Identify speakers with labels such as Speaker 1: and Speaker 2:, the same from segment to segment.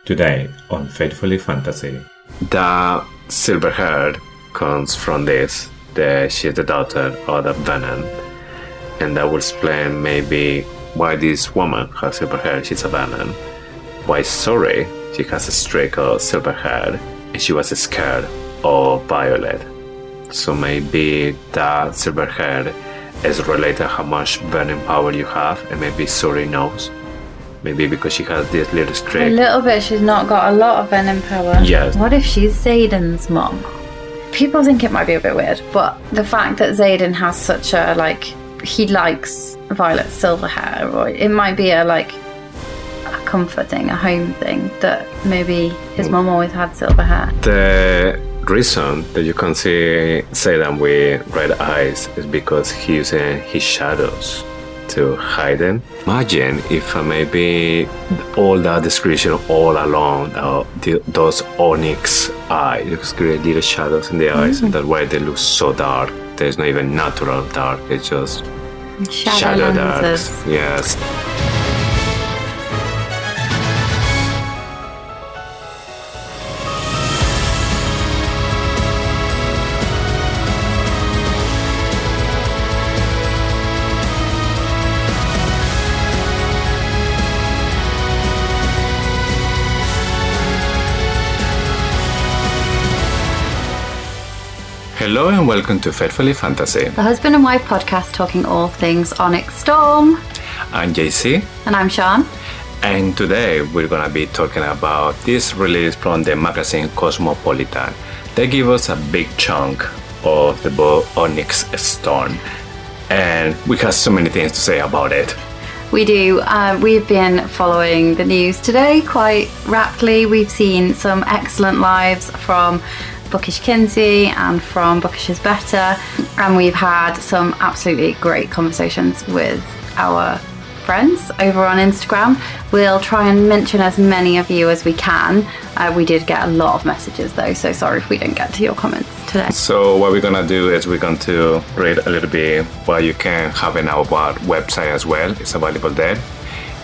Speaker 1: Today on Faithfully Fantasy.
Speaker 2: The silver hair comes from this. She's the daughter of the Venin. And that will explain maybe why this woman has silver hair. She's a Venin. Why Sorry, she has a streak of silver hair. And she was scared of Violet. So maybe that silver hair is related to how much burning power you have. And maybe Sorry knows. Maybe because she has this little streak.
Speaker 3: A little bit, she's not got a lot of venom power.
Speaker 2: Yes.
Speaker 3: What if she's Xaden's mom? People think it might be a bit weird, but the fact that Xaden has such a, he likes Violet's silver hair, or it might be a comfort thing, a home thing, that maybe his mom always had silver hair.
Speaker 2: The reason that you can see Xaden with red eyes is because he's using his shadows to hide them. Imagine if maybe all that description all along, those onyx eyes, you create little shadows in the eyes, and that way they look so dark. There's not even natural dark, it's just shadow darks. Yes. Hello and welcome to Faithfully Fantasy,
Speaker 3: the husband and wife podcast talking all things Onyx Storm.
Speaker 2: I'm JC.
Speaker 3: And I'm Sean.
Speaker 2: And today we're going to be talking about this release from the magazine Cosmopolitan. They give us a big chunk of the book Onyx Storm. And we have so many things to say about it.
Speaker 3: We do. We've been following the news today quite rapidly. We've seen some excellent lives from Bookish Kinsey and from Bookish is Better, and we've had some absolutely great conversations with our friends over on Instagram. We'll try and mention as many of you as we can. We did get a lot of messages though, so sorry if we didn't get to your comments today.
Speaker 2: So what we're gonna do is we're going to read a little bit what you can have in our website as well. It's available there.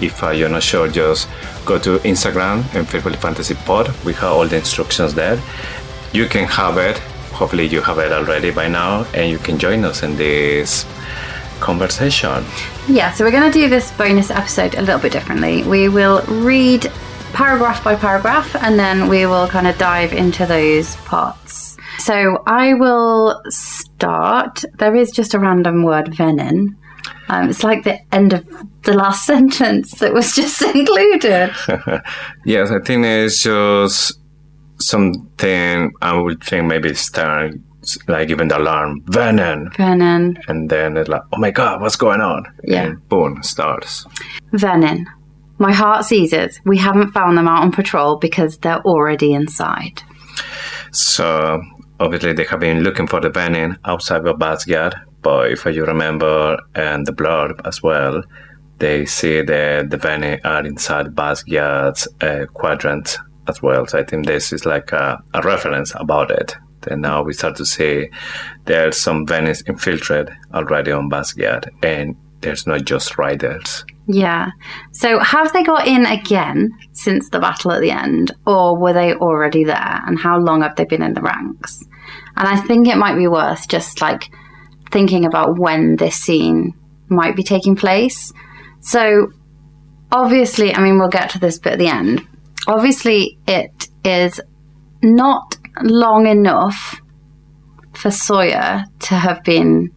Speaker 2: If you're not sure, just go to Instagram and Faithfully Fantasy Pod. We have all the instructions there. You can have it, hopefully you have it already by now, and you can join us in this conversation.
Speaker 3: Yeah, so we're going to do this bonus episode a little bit differently. We will read paragraph by paragraph, and then we will kind of dive into those parts. So I will start. There is just a random word, Venin. It's like the end of the last sentence that was just included.
Speaker 2: Yes, I think it's just something I would think maybe start like even the alarm, Venin. And then it's like, oh my god, what's going on?
Speaker 3: Yeah.
Speaker 2: And boom, starts.
Speaker 3: Venin. My heart seizes. We haven't found them out on patrol because they're already inside.
Speaker 2: So obviously they have been looking for the Venin outside of Basgiath, but if you remember and the blurb as well, they see that the Venin are inside Basgiath's quadrant as well. So I think this is like a reference about it. And now we start to see there's some Venins infiltrated already on Basgiath, and there's not just riders.
Speaker 3: Yeah. So have they got in again since the battle at the end, or were they already there? And how long have they been in the ranks? And I think it might be worth just thinking about when this scene might be taking place. So obviously, we'll get to this bit at the end. Obviously, it is not long enough for Sawyer to have been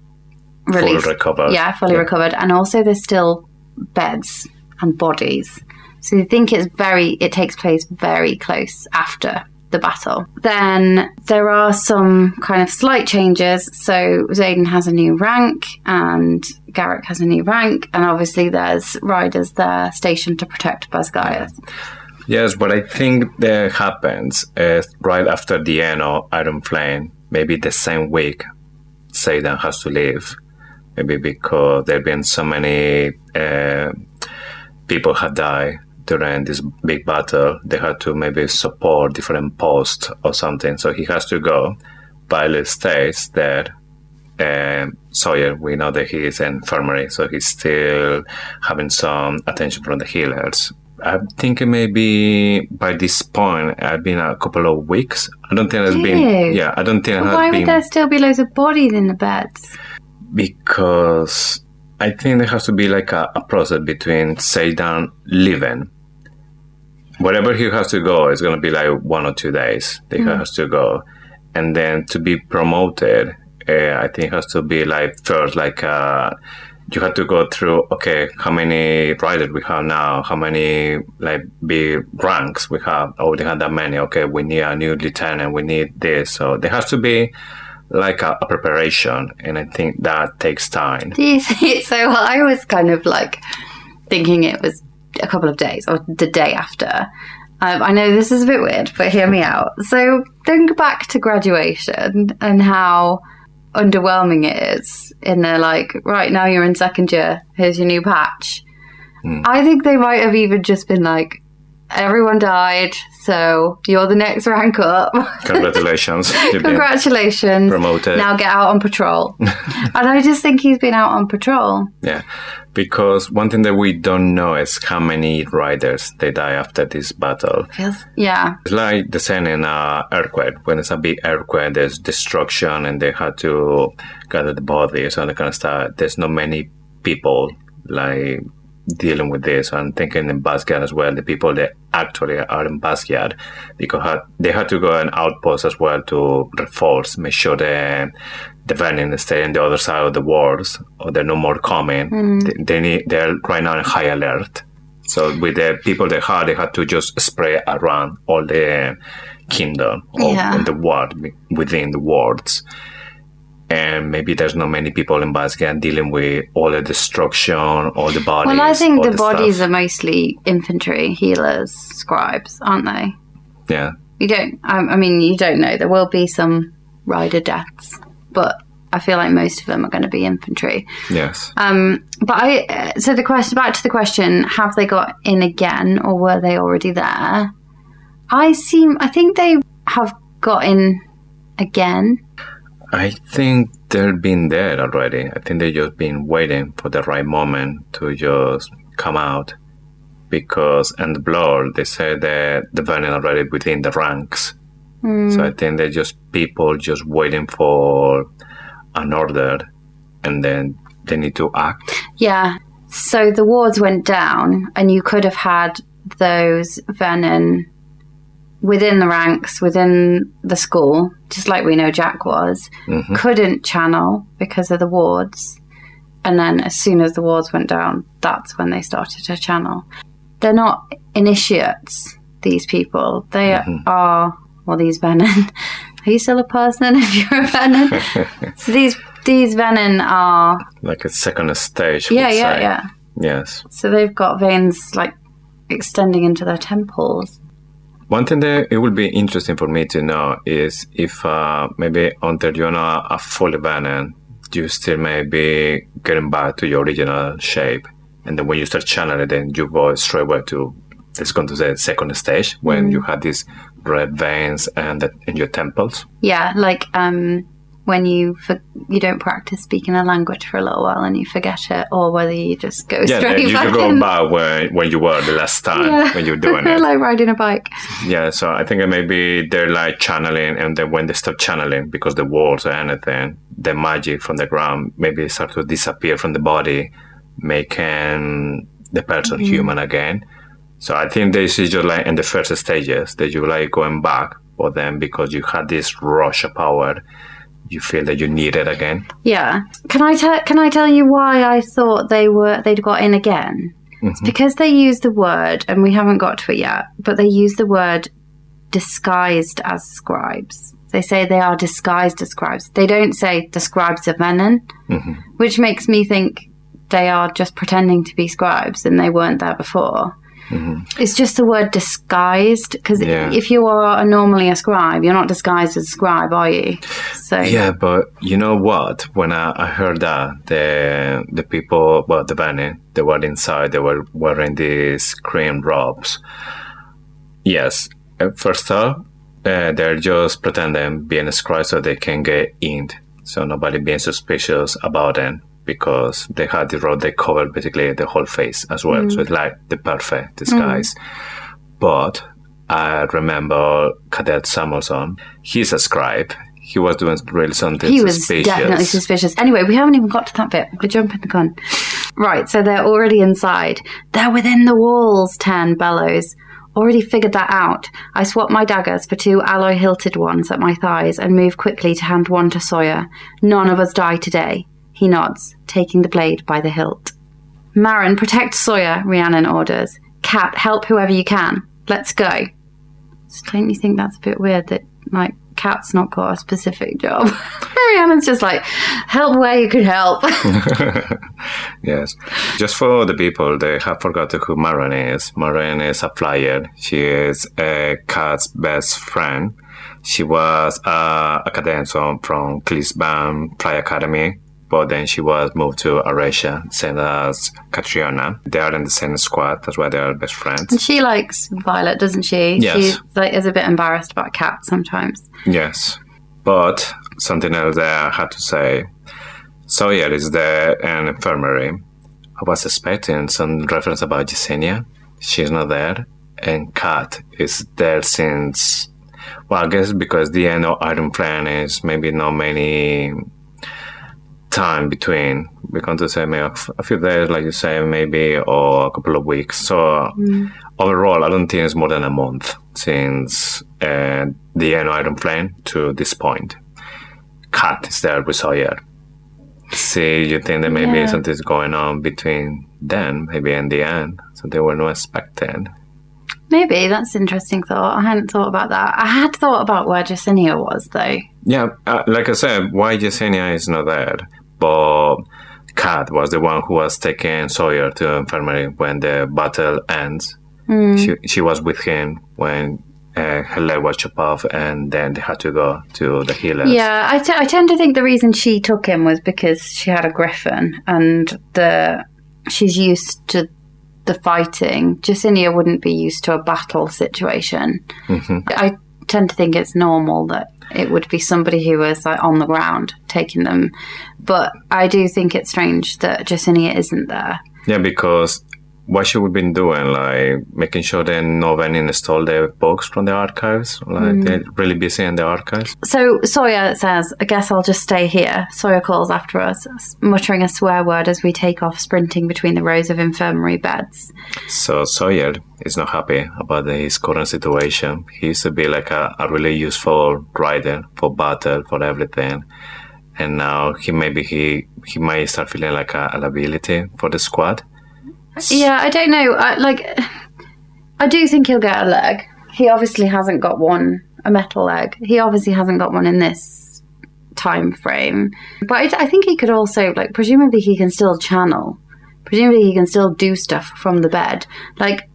Speaker 3: released.
Speaker 2: Fully recovered.
Speaker 3: Yeah, fully recovered. And also there's still beds and bodies. So you think it takes place very close after the battle. Then there are some kind of slight changes. So Xaden has a new rank and Garrick has a new rank. And obviously there's riders there stationed to protect Basgiath.
Speaker 2: Yes, what I think that happens is right after the end of Iron Flame, maybe the same week, Xaden has to leave. Maybe because there have been so many people have died during this big battle, they had to maybe support different posts or something. So he has to go. Violet stays there. Sawyer, we know that he is in infirmary, so he's still having some attention from the healers. I'm thinking maybe by this point, I've been a couple of weeks. I don't think it's been.
Speaker 3: Ew.
Speaker 2: Yeah, I don't think it
Speaker 3: Well,
Speaker 2: has
Speaker 3: why
Speaker 2: been.
Speaker 3: would there still be loads of bodies in the beds?
Speaker 2: Because I think there has to be like a process between Xaden leaving. Wherever he has to go, it's going to be like 1 or 2 days that he has to go. And then to be promoted, I think it has to be like first, like you have to go through, okay, how many riders we have now, how many like big ranks we have. Oh, they have that many. Okay, we need a new lieutenant, we need this. So there has to be like a preparation, and I think that takes time.
Speaker 3: Do you think so? I was kind of like thinking it was a couple of days or the day after. I know this is a bit weird, but hear me out. So think back to graduation and how underwhelming it is. And they're like, right, now you're in second year, here's your new patch. I think they might have even just been like, everyone died, so you're the next rank up.
Speaker 2: Congratulations. You've been
Speaker 3: Congratulations.
Speaker 2: promoted.
Speaker 3: Now get out on patrol. And I just think he's been out on patrol.
Speaker 2: Yeah, because one thing that we don't know is how many riders they die after this battle.
Speaker 3: Yeah.
Speaker 2: It's like the same in earthquake. When it's a big earthquake, there's destruction and they had to gather the bodies and that kind of stuff. There's not many people like dealing with this. I'm thinking in Basquiat as well, the people that actually are in Basquiat, because they had to go an outpost as well to reinforce, make sure the Venin stay on the other side of the walls, or they're no more coming. They're right now in high alert. So with the people they had to just spray around all the kingdom or in the ward, within the wards. And maybe there's not many people in Basquiat dealing with all the destruction, all the bodies.
Speaker 3: Well, I think the bodies
Speaker 2: stuff.
Speaker 3: are mostly infantry, healers, scribes, aren't they?
Speaker 2: Yeah.
Speaker 3: You don't. I mean, you don't know. There will be some rider deaths, but I feel like most of them are going to be infantry.
Speaker 2: Yes.
Speaker 3: But so back to the question: have they got in again, or were they already there? I think they have got in again.
Speaker 2: I think they've been there already. I think they've just been waiting for the right moment to just come out. Because in the blood, they say that the Venin already within the ranks. So I think they're just people just waiting for an order, and then they need to act.
Speaker 3: Yeah. So the wards went down, and you could have had those Venin within the ranks, within the school, just like we know Jack was, couldn't channel because of the wards. And then as soon as the wards went down, that's when they started to channel. They're not initiates, these people. They are, well, these Venin. Are you still a person if you're a Venin? So these Venin are...
Speaker 2: Like a second stage,
Speaker 3: Yeah.
Speaker 2: Yes.
Speaker 3: So they've got veins, like, extending into their temples.
Speaker 2: One thing that it would be interesting for me to know is if maybe until you're not a full Venin, you still may be getting back to your original shape. And then when you start channeling, then you go straight away to, let's go to the second stage, when you have these red veins in your temples. Yeah,
Speaker 3: like when you don't practice speaking a language for a little while and you forget it, or whether you just go straight back in. Yeah, you go back when you were the last time when you're doing it. Like riding a bike.
Speaker 2: Yeah, so I think maybe they're like channeling, and then when they stop channeling, because the walls or anything, the magic from the ground maybe start to disappear from the body, making the person human again. So I think this is just like in the first stages that you like going back, but then because you had this rush of power, you feel that you need it again.
Speaker 3: Yeah. Can I tell you why I thought they'd got in again? It's because they used the word, and we haven't got to it yet, but they used the word disguised as scribes. They say they are disguised as scribes. They don't say the scribes of Venin, which makes me think they are just pretending to be scribes and they weren't there before. It's just the word disguised, because if you are normally a scribe, you're not disguised as a scribe, are you? So
Speaker 2: yeah, but you know what? When I heard that, the people, well, the Venin, they were inside, they were wearing these cream robes. Yes, first off, they're just pretending being a scribe so they can get in, so nobody being suspicious about them. because they had the robe, they covered basically the whole face as well. So it's like the perfect disguise. But I remember Cadet Samuelson, he's a scribe. He was doing really something
Speaker 3: He was
Speaker 2: suspicious.
Speaker 3: definitely suspicious. Anyway, we haven't even got to that bit. We're jumping the gun. Right, so they're already inside. They're within the walls, Ten bellows. Already figured that out. I swapped my daggers for 2 alloy-hilted ones at my thighs and moved quickly to hand one to Sawyer. None of us die today. He nods, taking the blade by the hilt. Marin, protect Sawyer, Rhiannon orders. Cat, help whoever you can. Let's go. So don't you think that's a bit weird that, like, Cat's not got a specific job? Rhiannon's just like, help where you could help.
Speaker 2: Yes. Just for the people, they have forgotten who Marin is. Marin is a flyer. She is Kat's best friend. She was a cadet from Clisban Fly Academy, but then she was moved to Aresia, same as Catriona. They are in the same squad, that's why they are best friends.
Speaker 3: And she likes Violet, doesn't she?
Speaker 2: Yes.
Speaker 3: She like, is a bit embarrassed about Cat sometimes.
Speaker 2: Yes. But something else that I had to say. Sawyer is there in infirmary. I was expecting some reference about Yesenia. She's not there. And Kat is there since... Well, I guess because the end of Iron Plan is maybe not many time between. We're going to say maybe a few days, like you say, maybe, or a couple of weeks. So overall, I don't think it's more than a month since the end of Iron Flame to this point. Kat is there with Sawyer. See, you think that maybe something's going on between them, maybe in the end, so they were not expecting.
Speaker 3: Maybe, that's an interesting thought. I hadn't thought about that. I had thought about where Yesenia was, though.
Speaker 2: Yeah, like I said, why Yesenia is not there, but Kat was the one who was taking Sawyer to the infirmary when the battle ends. She was with him when her leg was chopped off, and then they had to go to the healers.
Speaker 3: Yeah, I tend to think the reason she took him was because she had a griffin, and she's used to the fighting. Yesenia wouldn't be used to a battle situation. I tend to think it's normal that it would be somebody who was like on the ground taking them, but I do think it's strange that Yesenia isn't there.
Speaker 2: Yeah, because what she would been doing, like making sure that no Venin stole the books from the archives, like they're really busy in the archives.
Speaker 3: So Sawyer says, I guess I'll just stay here. Sawyer calls after us, muttering a swear word as we take off, sprinting between the rows of infirmary beds.
Speaker 2: So Sawyer is not happy about his current situation. He used to be like a really useful rider for battle, for everything. And now he might start feeling like a liability for the squad.
Speaker 3: Yeah, I don't know. I do think he'll get a leg. He obviously hasn't got a metal leg. He obviously hasn't got one in this time frame. But I think he could also, like, presumably he can still channel. Presumably he can still do stuff from the bed. Like,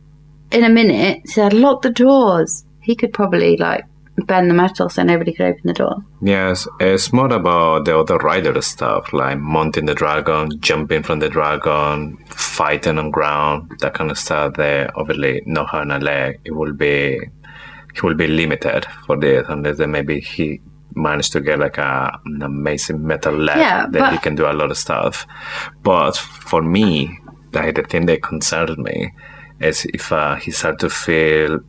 Speaker 3: in a minute, he said, lock the doors. He could probably, like, bend the metal so nobody could open the door.
Speaker 2: Yes, it's more about the other rider stuff, like mounting the dragon, jumping from the dragon, fighting on ground, that kind of stuff. They obviously not having a leg. He will be limited for this, unless then maybe he managed to get like an amazing metal leg that he can do a lot of stuff. But for me, like the thing that concerns me is if he starts to feel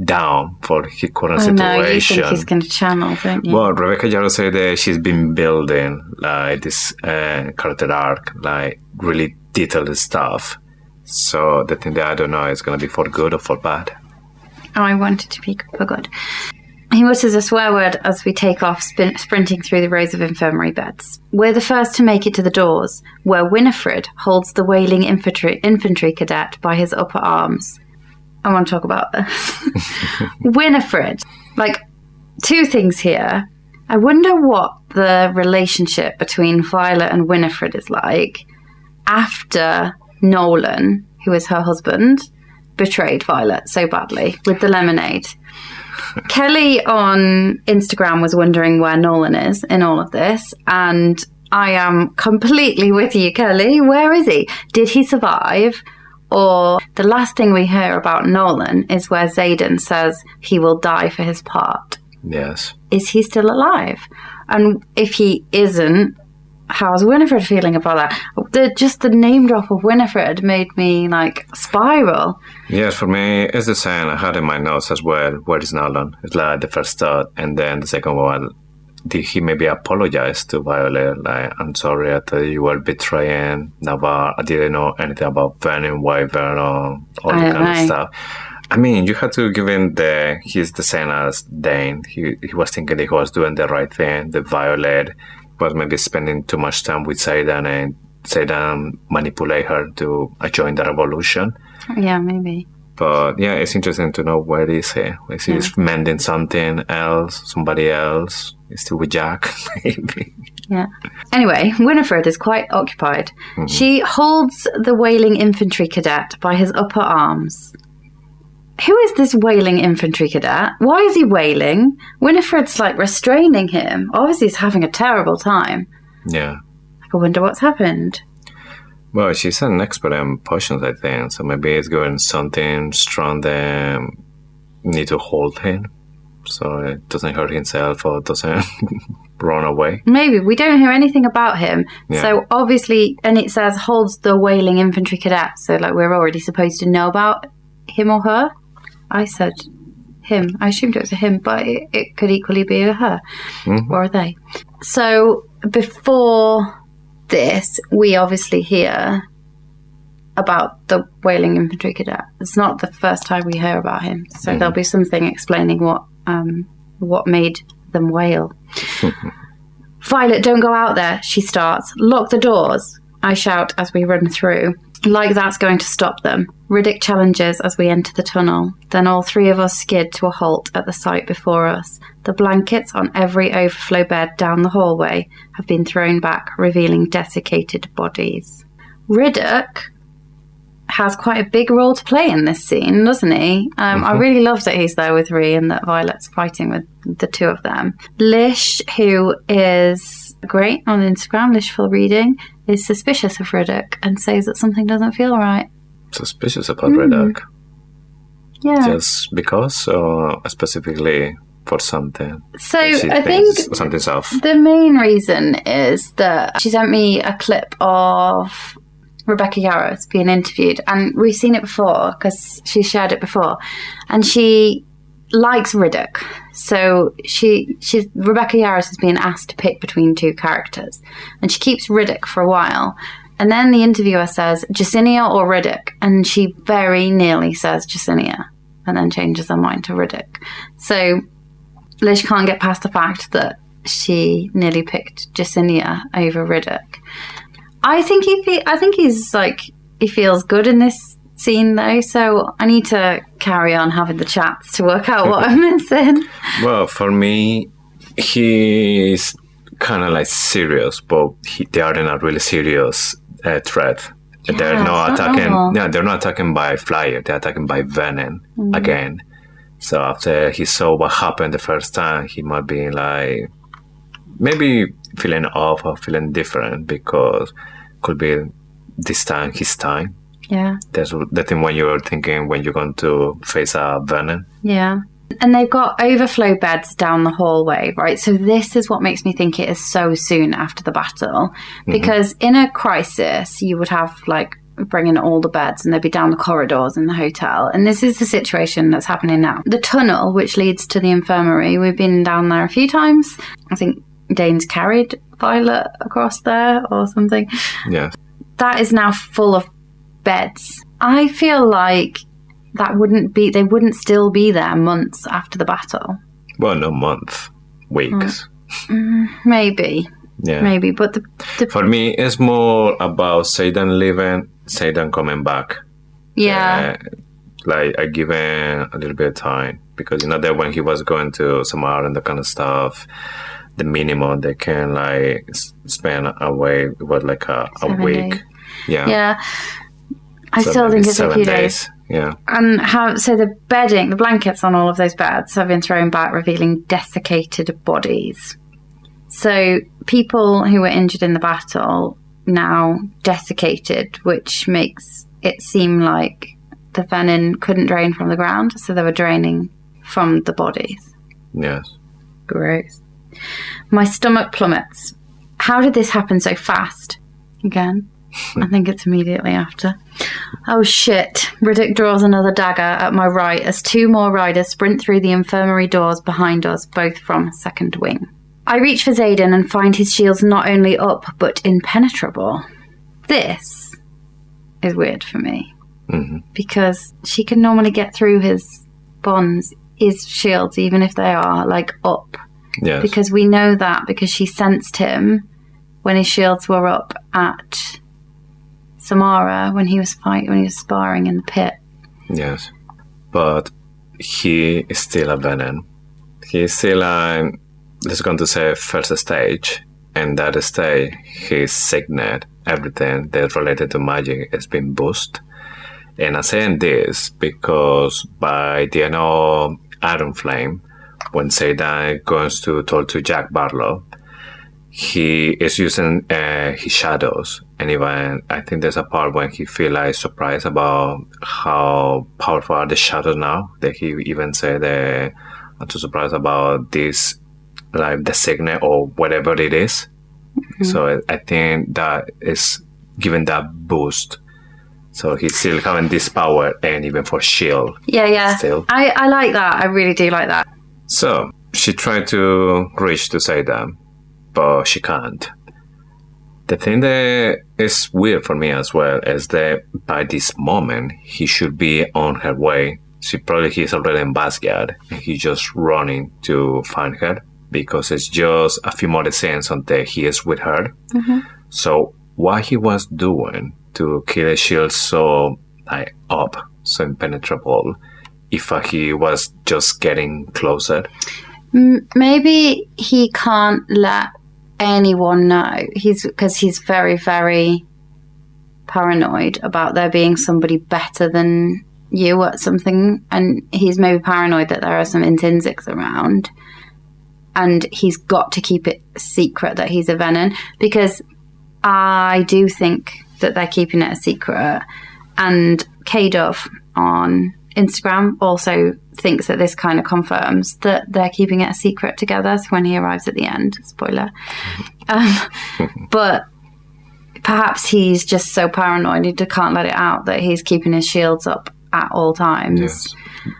Speaker 2: down for his current situation.
Speaker 3: No, you think he's going to channel, don't you?
Speaker 2: Well, Rebecca Yarrow said that she's been building like this character arc, like really detailed stuff. So the thing that I don't know is going to be for good or for bad.
Speaker 3: I want it to be for good. He mutters a swear word as we take off, sprinting through the rows of infirmary beds. We're the first to make it to the doors, where Winifred holds the wailing infantry cadet by his upper arms. I want to talk about this. Winifred. Like, two things here. I wonder what the relationship between Violet and Winifred is like after Nolan, who is her husband, betrayed Violet so badly with the lemonade. Kelly on Instagram was wondering where Nolan is in all of this, and I am completely with you, Kelly. Where is he? Did he survive? Or the last thing we hear about Nolan is where Xaden says he will die for his part.
Speaker 2: Yes.
Speaker 3: Is he still alive? And if he isn't, how's Winifred feeling about that? Just the name drop of Winifred made me like spiral.
Speaker 2: Yes, for me, it's the same. I had in my notes as well. Where is Nolan? It's like the first thought, and then the second one. Did he maybe apologize to Violet? Like, I'm sorry, I thought you were betraying Navarre. I didn't know anything about Venin, Wyvern, or all that kind of stuff. I mean, you had to give him he's the same as Dane. He was thinking that he was doing the right thing. The Violet was maybe spending too much time with Xaden, and Xaden manipulate her to join the revolution.
Speaker 3: Yeah, maybe.
Speaker 2: But yeah, it's interesting to know where is he. Is he mending something else, somebody else? Is still with Jack, maybe.
Speaker 3: Yeah. Anyway, Winifred is quite occupied. Mm-hmm. She holds the wailing infantry cadet by his upper arms. Who is this wailing infantry cadet? Why is he wailing? Winifred's like restraining him. Obviously, he's having a terrible time.
Speaker 2: Yeah.
Speaker 3: I wonder what's happened.
Speaker 2: Well, she's an expert in potions, I think. So maybe it's going something strong that need to hold him so it doesn't hurt himself or doesn't run away.
Speaker 3: Maybe. We don't hear anything about him. Yeah. So obviously, and it says holds the wailing infantry cadet. So like we're already supposed to know about him or her. I said him. I assumed it was a him, but it could equally be a her or a they. So before this, we obviously hear about the wailing infantry cadet. It's not the first time we hear about him, so there'll be something explaining what made them wail. Violet, don't go out there, she starts. Lock the doors, I shout as we run through. Like that's going to stop them. Riddick challenges as we enter the tunnel. Then all three of us skid to a halt at the sight before us. The blankets on every overflow bed down the hallway have been thrown back, revealing desiccated bodies. Riddick has quite a big role to play in this scene, doesn't he? I really love that he's there with Rhee and that Violet's fighting with the two of them. Lish, who is great on Instagram, Lishful Reading, is suspicious of Riddick and says that something doesn't feel right.
Speaker 2: Suspicious about Riddick?
Speaker 3: Yeah.
Speaker 2: Just because, or specifically for something?
Speaker 3: So I think
Speaker 2: something's off.
Speaker 3: The main reason is that she sent me a clip of Rebecca Yarros being interviewed, and we've seen it before because she shared it before, and she likes Riddick. So Rebecca Yarros is being asked to pick between two characters, and she keeps Riddick for a while, and then the interviewer says Jacinia or Riddick, and she very nearly says Jacinia and then changes her mind to Riddick. So Lish can't get past the fact that she nearly picked Jacinia over Riddick. I think he feels good in this scene though, so I need to carry on having the chats to work out what I'm missing.
Speaker 2: Well, for me, he's kind of like serious, but they are in a really serious threat. Yeah, they're not attacking. Yeah, they're not attacking by flyer. They're attacking by Venin again. So after he saw what happened the first time, he might be like maybe feeling off or feeling different because could be this time his time.
Speaker 3: Yeah.
Speaker 2: That's the thing when you're thinking when you're going to face a Venin.
Speaker 3: Yeah. And they've got overflow beds down the hallway, right? So this is what makes me think it is so soon after the battle. Because in a crisis, you would have like bring in all the beds and they'd be down the corridors in the hotel. And this is the situation that's happening now. The tunnel, which leads to the infirmary, we've been down there a few times. I think Dane's carried Violet across there or something.
Speaker 2: Yeah.
Speaker 3: That is now full of beds. I feel like they wouldn't still be there months after the battle.
Speaker 2: Well, no month, weeks.
Speaker 3: Maybe.
Speaker 2: Yeah.
Speaker 3: Maybe, but the
Speaker 2: for me, it's more about Xaden leaving, Xaden coming back.
Speaker 3: Yeah.
Speaker 2: Like I give him a little bit of time because that when he was going to Samar and that kind of stuff, the minimum they can like spend away was like a week.
Speaker 3: Days.
Speaker 2: Yeah.
Speaker 3: I still think it's a few days.
Speaker 2: Yeah.
Speaker 3: And the bedding, the blankets on all of those beds have been thrown back, revealing desiccated bodies. So people who were injured in the battle now desiccated, which makes it seem like the venin couldn't drain from the ground, so they were draining from the bodies.
Speaker 2: Yes.
Speaker 3: Gross. My stomach plummets. how did this happen so fast? Again, I think it's immediately after. Oh shit. Riddick draws another dagger at my right as 2 more riders sprint through the infirmary doors behind us, both from second wing. I reach for Xaden and find his shields not only up, but impenetrable. This is weird for me.
Speaker 2: Mm-hmm.
Speaker 3: Because she can normally get through his bonds, his shields, even if they are, like, up.
Speaker 2: Yes.
Speaker 3: Because we know that because she sensed him when his shields were up at Samara when he was sparring in the pit.
Speaker 2: Yes. But he is still a Venin. He is still let's go to say first stage. And that stage, his signet, everything that's related to magic has been boosted. And I'm saying this because by the end of Iron Flame, when Xaden goes to talk to Jack Barlow, he is using his shadows. And even I think there's a part when he feels like surprised about how powerful are the shadows now. That he even said, I'm too surprised about this, like the signet or whatever it is. Mm-hmm. So I think that is giving that boost. So he's still having this power and even for shield.
Speaker 3: Yeah.
Speaker 2: Still.
Speaker 3: I like that. I really do like that.
Speaker 2: So she tried to reach to Xaden, but she can't. The thing that is weird for me as well is that by this moment, he should be on her way. He's already in Basgiard and he's just running to find her because it's just a few more scenes until he is with her.
Speaker 3: Mm-hmm.
Speaker 2: So what he was doing to kill a shield so up, so impenetrable, if he was just getting closer?
Speaker 3: Maybe he can't let anyone know. Because he's very, very paranoid about there being somebody better than you at something, and he's maybe paranoid that there are some intrinsics around, and he's got to keep it secret that he's a Venin, because I do think that they're keeping it a secret. And K-Dove on Instagram also thinks that this kind of confirms that they're keeping it a secret together. So when he arrives at the end, spoiler. But perhaps he's just so paranoid he can't let it out that he's keeping his shields up at all times.
Speaker 2: Yes,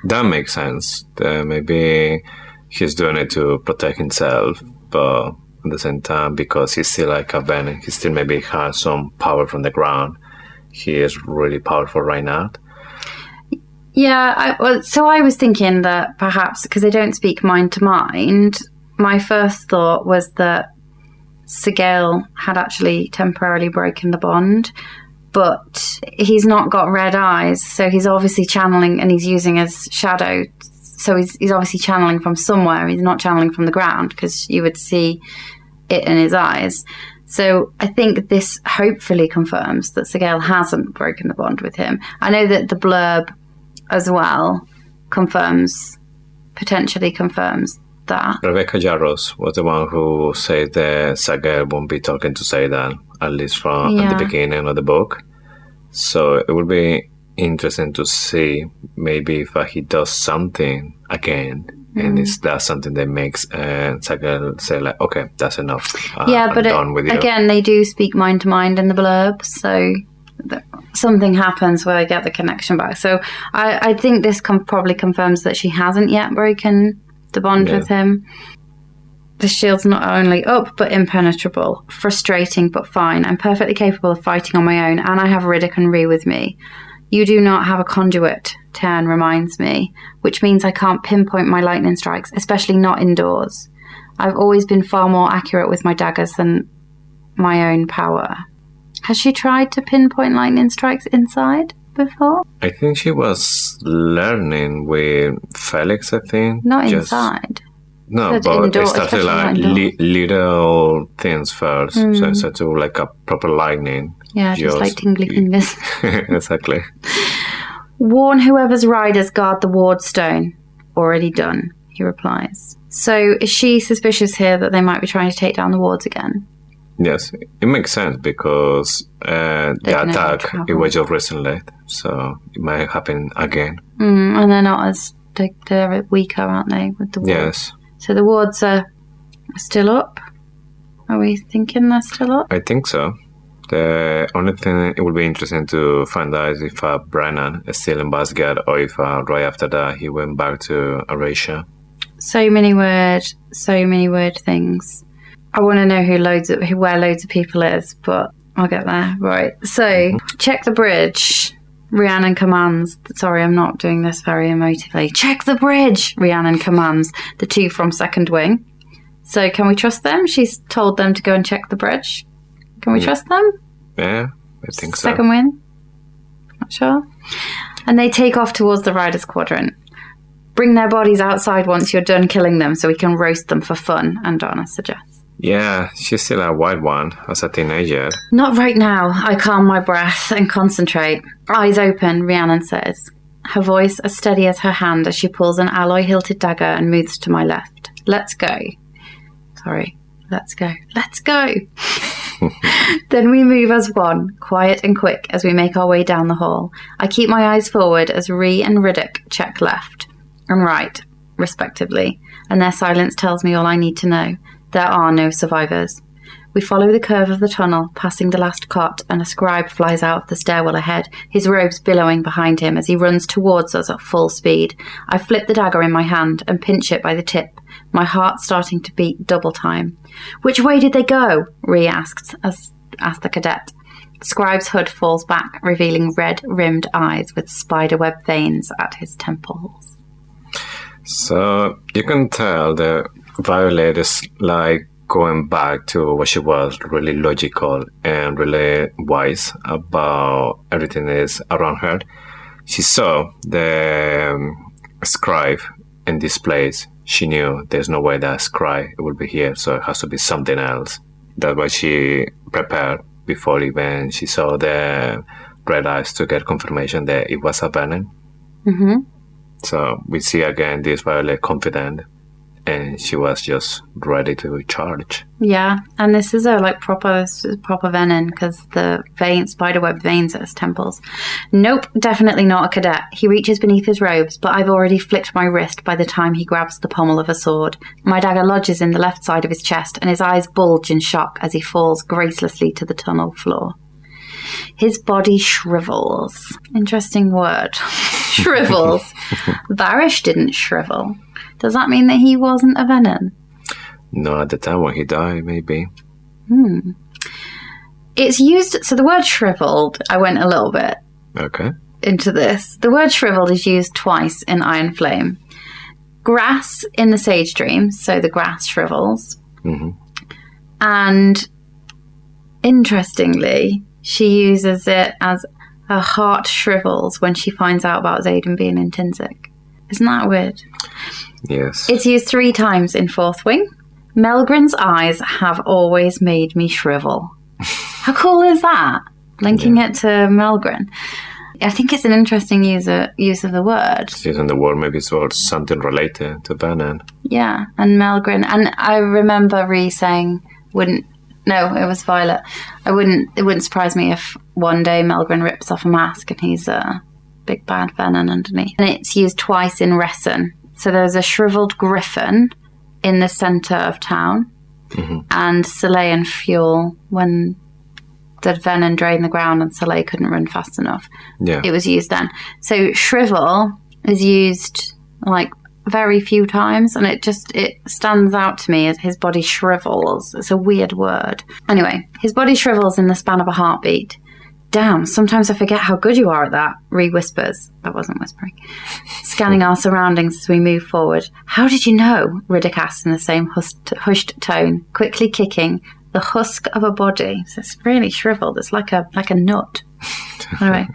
Speaker 2: that makes sense. Maybe he's doing it to protect himself, but at the same time, because he's still like a Venin, he still maybe has some power from the ground. He is really powerful right now.
Speaker 3: Yeah, so I was thinking that perhaps, because they don't speak mind to mind, my first thought was that Sorrengail had actually temporarily broken the bond, but he's not got red eyes, so he's obviously channeling, and he's using his shadow, so he's obviously channeling from somewhere. He's not channeling from the ground, because you would see it in his eyes. So I think this hopefully confirms that Sorrengail hasn't broken the bond with him. I know that the blurb as well potentially confirms that.
Speaker 2: Rebecca Yarros was the one who said that Sorrengail won't be talking to Xaden, at least from at the beginning of the book. So it will be interesting to see maybe if he does something again. And is that something that makes Sorrengail say like, okay, that's enough.
Speaker 3: But
Speaker 2: I'm done with you.
Speaker 3: Again, they do speak mind to mind in the blurb, so something happens where they get the connection back. So I think this probably confirms that she hasn't yet broken the bond with him. The shield's not only up, but impenetrable. Frustrating, but fine. I'm perfectly capable of fighting on my own, and I have Riddick and Ree with me. You do not have a conduit, Tern reminds me, which means I can't pinpoint my lightning strikes, especially not indoors. I've always been far more accurate with my daggers than my own power. Has she tried to pinpoint lightning strikes inside before?
Speaker 2: I think she was learning with Felix, I think.
Speaker 3: Not inside.
Speaker 2: No, but it started like little things first. So instead of like a proper lightning.
Speaker 3: Yeah, just like tingly fingers.
Speaker 2: Exactly.
Speaker 3: Warn whoever's riders guard the ward stone. Already done, he replies. So is she suspicious here that they might be trying to take down the wards again?
Speaker 2: Yes, it makes sense because the attack, it was just recently, so it might happen again.
Speaker 3: And they're not as, they're weaker, aren't they, with the wards?
Speaker 2: Yes.
Speaker 3: So the wards are still up? Are we thinking they're still up?
Speaker 2: I think so. The only thing it will be interesting to find out is if Brennan is still in Basgard or if right after that he went back to Arasia.
Speaker 3: So many weird things. I want to know where loads of people is, but I'll get there. Right. So, check the bridge. Rhiannon commands. Sorry, I'm not doing this very emotively. Check the bridge, Rhiannon commands the two from Second Wing. So, can we trust them? She's told them to go and check the bridge. Can we trust them?
Speaker 2: Yeah, I think so.
Speaker 3: Second Wing? Not sure. And they take off towards the Riders' Quadrant. Bring their bodies outside once you're done killing them so we can roast them for fun, Andana suggests.
Speaker 2: Yeah, she's still a wild one as a teenager.
Speaker 3: Not right now. I calm my breath and concentrate. Eyes open, Rhiannon says. Her voice as steady as her hand as she pulls an alloy-hilted dagger and moves to my left. Let's go. Sorry. Let's go. Let's go. Then we move as one, quiet and quick, as we make our way down the hall. I keep my eyes forward as Rhi and Riddick check left and right, respectively, and their silence tells me all I need to know. There are no survivors. We follow the curve of the tunnel, passing the last cot, and a scribe flies out of the stairwell ahead, his robes billowing behind him as he runs towards us at full speed. I flip the dagger in my hand and pinch it by the tip, my heart starting to beat double time. Which way did they go? Rhi asks the cadet. The scribe's hood falls back, revealing red-rimmed eyes with spiderweb veins at his temples.
Speaker 2: So you can tell that Violet is like going back to what she was, really logical and really wise about everything that is around her. She saw the scribe in this place. She knew there's no way that scribe will be here, so it has to be something else. That's why she prepared before even she saw the red eyes to get confirmation that it was a Venin.
Speaker 3: Mm-hmm.
Speaker 2: So we see again this Violet confident, and she was just ready to charge.
Speaker 3: Yeah, and this is proper Venin because the spiderweb veins at his temples. Nope, definitely not a cadet. He reaches beneath his robes, but I've already flicked my wrist by the time he grabs the pommel of a sword. My dagger lodges in the left side of his chest, and his eyes bulge in shock as he falls gracelessly to the tunnel floor. His body shrivels. Interesting word. Shrivels. Varish didn't shrivel. Does that mean that he wasn't a Venin?
Speaker 2: No, at the time when he died, maybe.
Speaker 3: It's used... So the word shriveled, I went a little bit into this. The word shriveled is used twice in Iron Flame. Grass in the Sage Dream, so the grass shrivels.
Speaker 2: Mm-hmm.
Speaker 3: And interestingly, she uses it as her heart shrivels when she finds out about Xaden being in Tinsic. Isn't that weird?
Speaker 2: Yes.
Speaker 3: It's used 3 times in Fourth Wing. Melgren's eyes have always made me shrivel. How cool is that? Linking it to Melgren. I think it's an interesting use of the word.
Speaker 2: It's using the word maybe towards something related to Venin.
Speaker 3: Yeah, and Melgren. And I remember Rhi saying, it was Violet. It wouldn't surprise me if one day Melgren rips off a mask and he's a big bad Venin underneath. And it's used twice in Ressen. So there's a shriveled griffin in the centre of town, and Soleil and Fuel when the Venin drained the ground and Soleil couldn't run fast enough.
Speaker 2: Yeah.
Speaker 3: It was used then. So shrivel is used like very few times, and it stands out to me as his body shrivels. It's a weird word. Anyway, his body shrivels in the span of a heartbeat. Damn, sometimes I forget how good you are at that, Rhi whispers. That wasn't whispering. Scanning our surroundings as we move forward. How did you know? Riddick asks in the same hushed tone, quickly kicking the husk of a body. So it's really shriveled. It's like a nut. Anyway,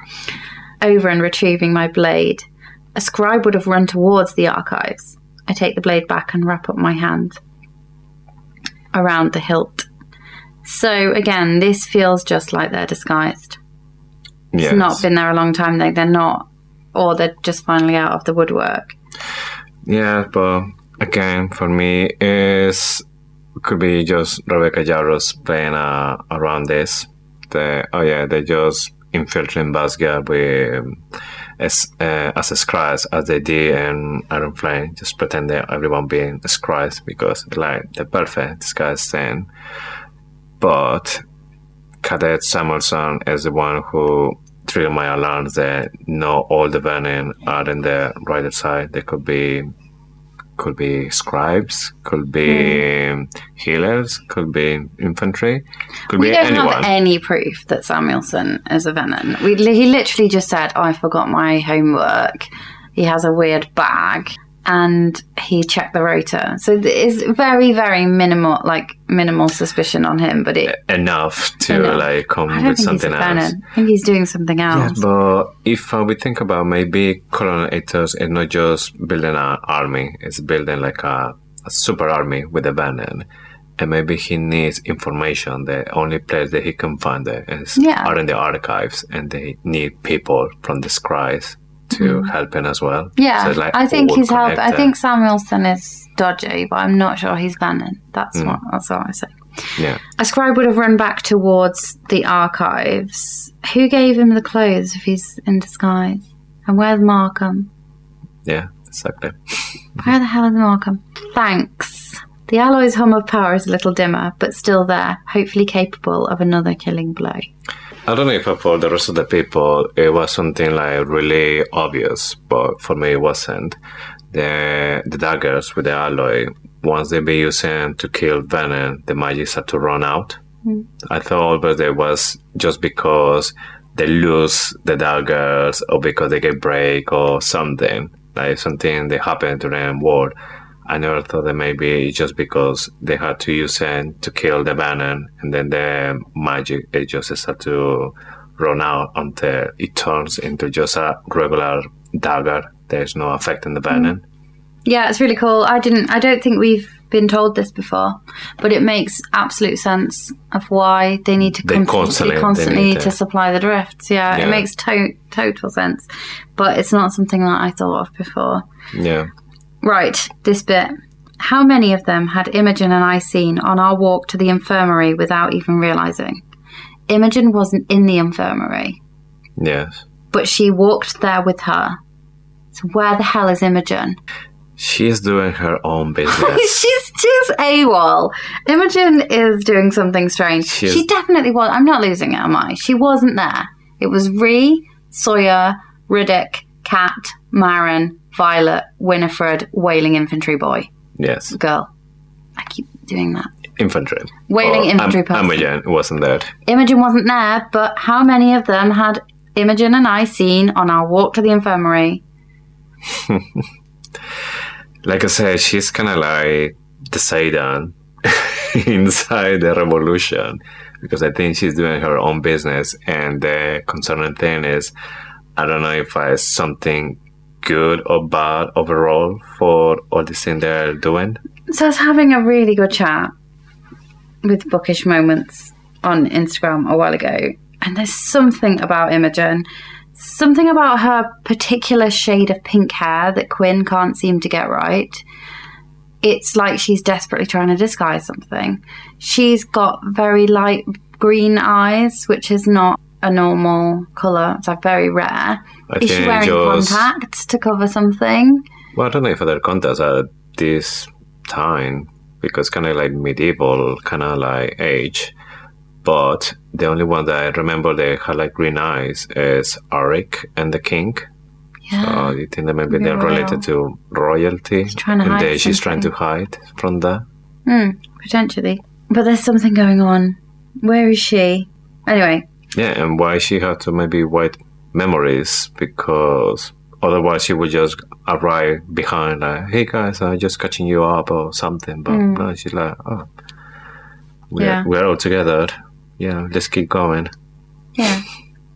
Speaker 3: over and retrieving my blade. A scribe would have run towards the archives. I take the blade back and wrap up my hand around the hilt. So again, this feels just like they're disguised.
Speaker 2: Yes.
Speaker 3: It's not been there a long time. They're not, or they're just finally out of the woodwork.
Speaker 2: Yeah, but again, for me, it could be just Rebecca Yarros playing around this. They just infiltrating Basgard with as scribes as they did in Iron Flame, just pretend that everyone being scribes because like the perfect disguise thing. But Cadet Samuelson is the one who triggered my alarms that not all the Venin are in the right side. They could be scribes, could be healers, could be infantry, could be anyone.
Speaker 3: We don't have any proof that Samuelson is a Venin. He literally just said, I forgot my homework. He has a weird bag. And he checked the rotor. So it's very, very minimal suspicion on him. But
Speaker 2: enough to come with something else.
Speaker 3: I think he's doing something else.
Speaker 2: Yes, but if we think about maybe Colonel Atos is not just building an army, it's building like a super army with a Venin. And maybe he needs information. The only place that he can find it are in the archives. And they need people from the scribes to help him as well.
Speaker 3: Yeah,
Speaker 2: so
Speaker 3: I think he's helping. I think Samuelson is dodgy, but I'm not sure he's Venin. That's what I say.
Speaker 2: Yeah.
Speaker 3: A scribe would have run back towards the archives. Who gave him the clothes if he's in disguise? And where's Markham?
Speaker 2: Yeah, exactly.
Speaker 3: Where the hell is Markham? Thanks. The alloy's hum of power is a little dimmer, but still there, hopefully capable of another killing blow.
Speaker 2: I don't know if for the rest of the people it was something like really obvious, but for me it wasn't. The daggers with the alloy, once they be using to kill Venin, the magic had to run out. I thought but it was just because they lose the daggers or because they get break or something, like something that happened during war. I never thought that maybe it's just because they had to use it to kill the Venin, and then the magic it just started to run out until it turns into just a regular dagger. There's no effect on the Venin.
Speaker 3: Yeah, it's really cool. I don't think we've been told this before, but it makes absolute sense of why they need to constantly to supply the drifts. Yeah, it makes total sense, but it's not something that I thought of before.
Speaker 2: Yeah.
Speaker 3: Right, this bit. How many of them had Imogen and I seen on our walk to the infirmary without even realising? Imogen wasn't in the infirmary.
Speaker 2: Yes.
Speaker 3: But she walked there with her. So where the hell is Imogen?
Speaker 2: She's doing her own business.
Speaker 3: she's AWOL. Imogen is doing something strange. She definitely was. I'm not losing it, am I? She wasn't there. It was Rhee, Sawyer, Riddick, Kat, Marin, Violet, Winifred, Wailing Infantry Boy.
Speaker 2: Yes.
Speaker 3: Girl. I keep doing that.
Speaker 2: Infantry.
Speaker 3: Wailing Infantry person.
Speaker 2: Imogen wasn't there.
Speaker 3: Imogen wasn't there, but how many of them had Imogen and I seen on our walk to the infirmary?
Speaker 2: Like I said, she's kind of like the Xaden inside the revolution, because I think she's doing her own business, and the concerning thing is, I don't know if it's something good or bad overall for all this thing they're doing.
Speaker 3: So I was having a really good chat with Bookish Moments on Instagram a while ago, and there's something about Imogen, something about her particular shade of pink hair that Quinn can't seem to get right. It's like she's desperately trying to disguise something. She's got very light green eyes, which is not a normal colour. It's like very rare. Is she wearing contacts to cover something?
Speaker 2: Well, I don't know if other contacts at this time, because kind of like medieval kind of like age. But the only one that I remember that had like green eyes is Auric and the King.
Speaker 3: Yeah.
Speaker 2: So you think that maybe they're related to royalty?
Speaker 3: She's trying to hide
Speaker 2: she's trying to hide from that?
Speaker 3: Potentially. But there's something going on. Where is she? Anyway.
Speaker 2: Yeah, and why she had to maybe write memories, because otherwise she would just arrive behind like, hey guys, I'm just catching you up or something. But no, she's like, oh, we're all together. Yeah, let's keep going.
Speaker 3: Yeah.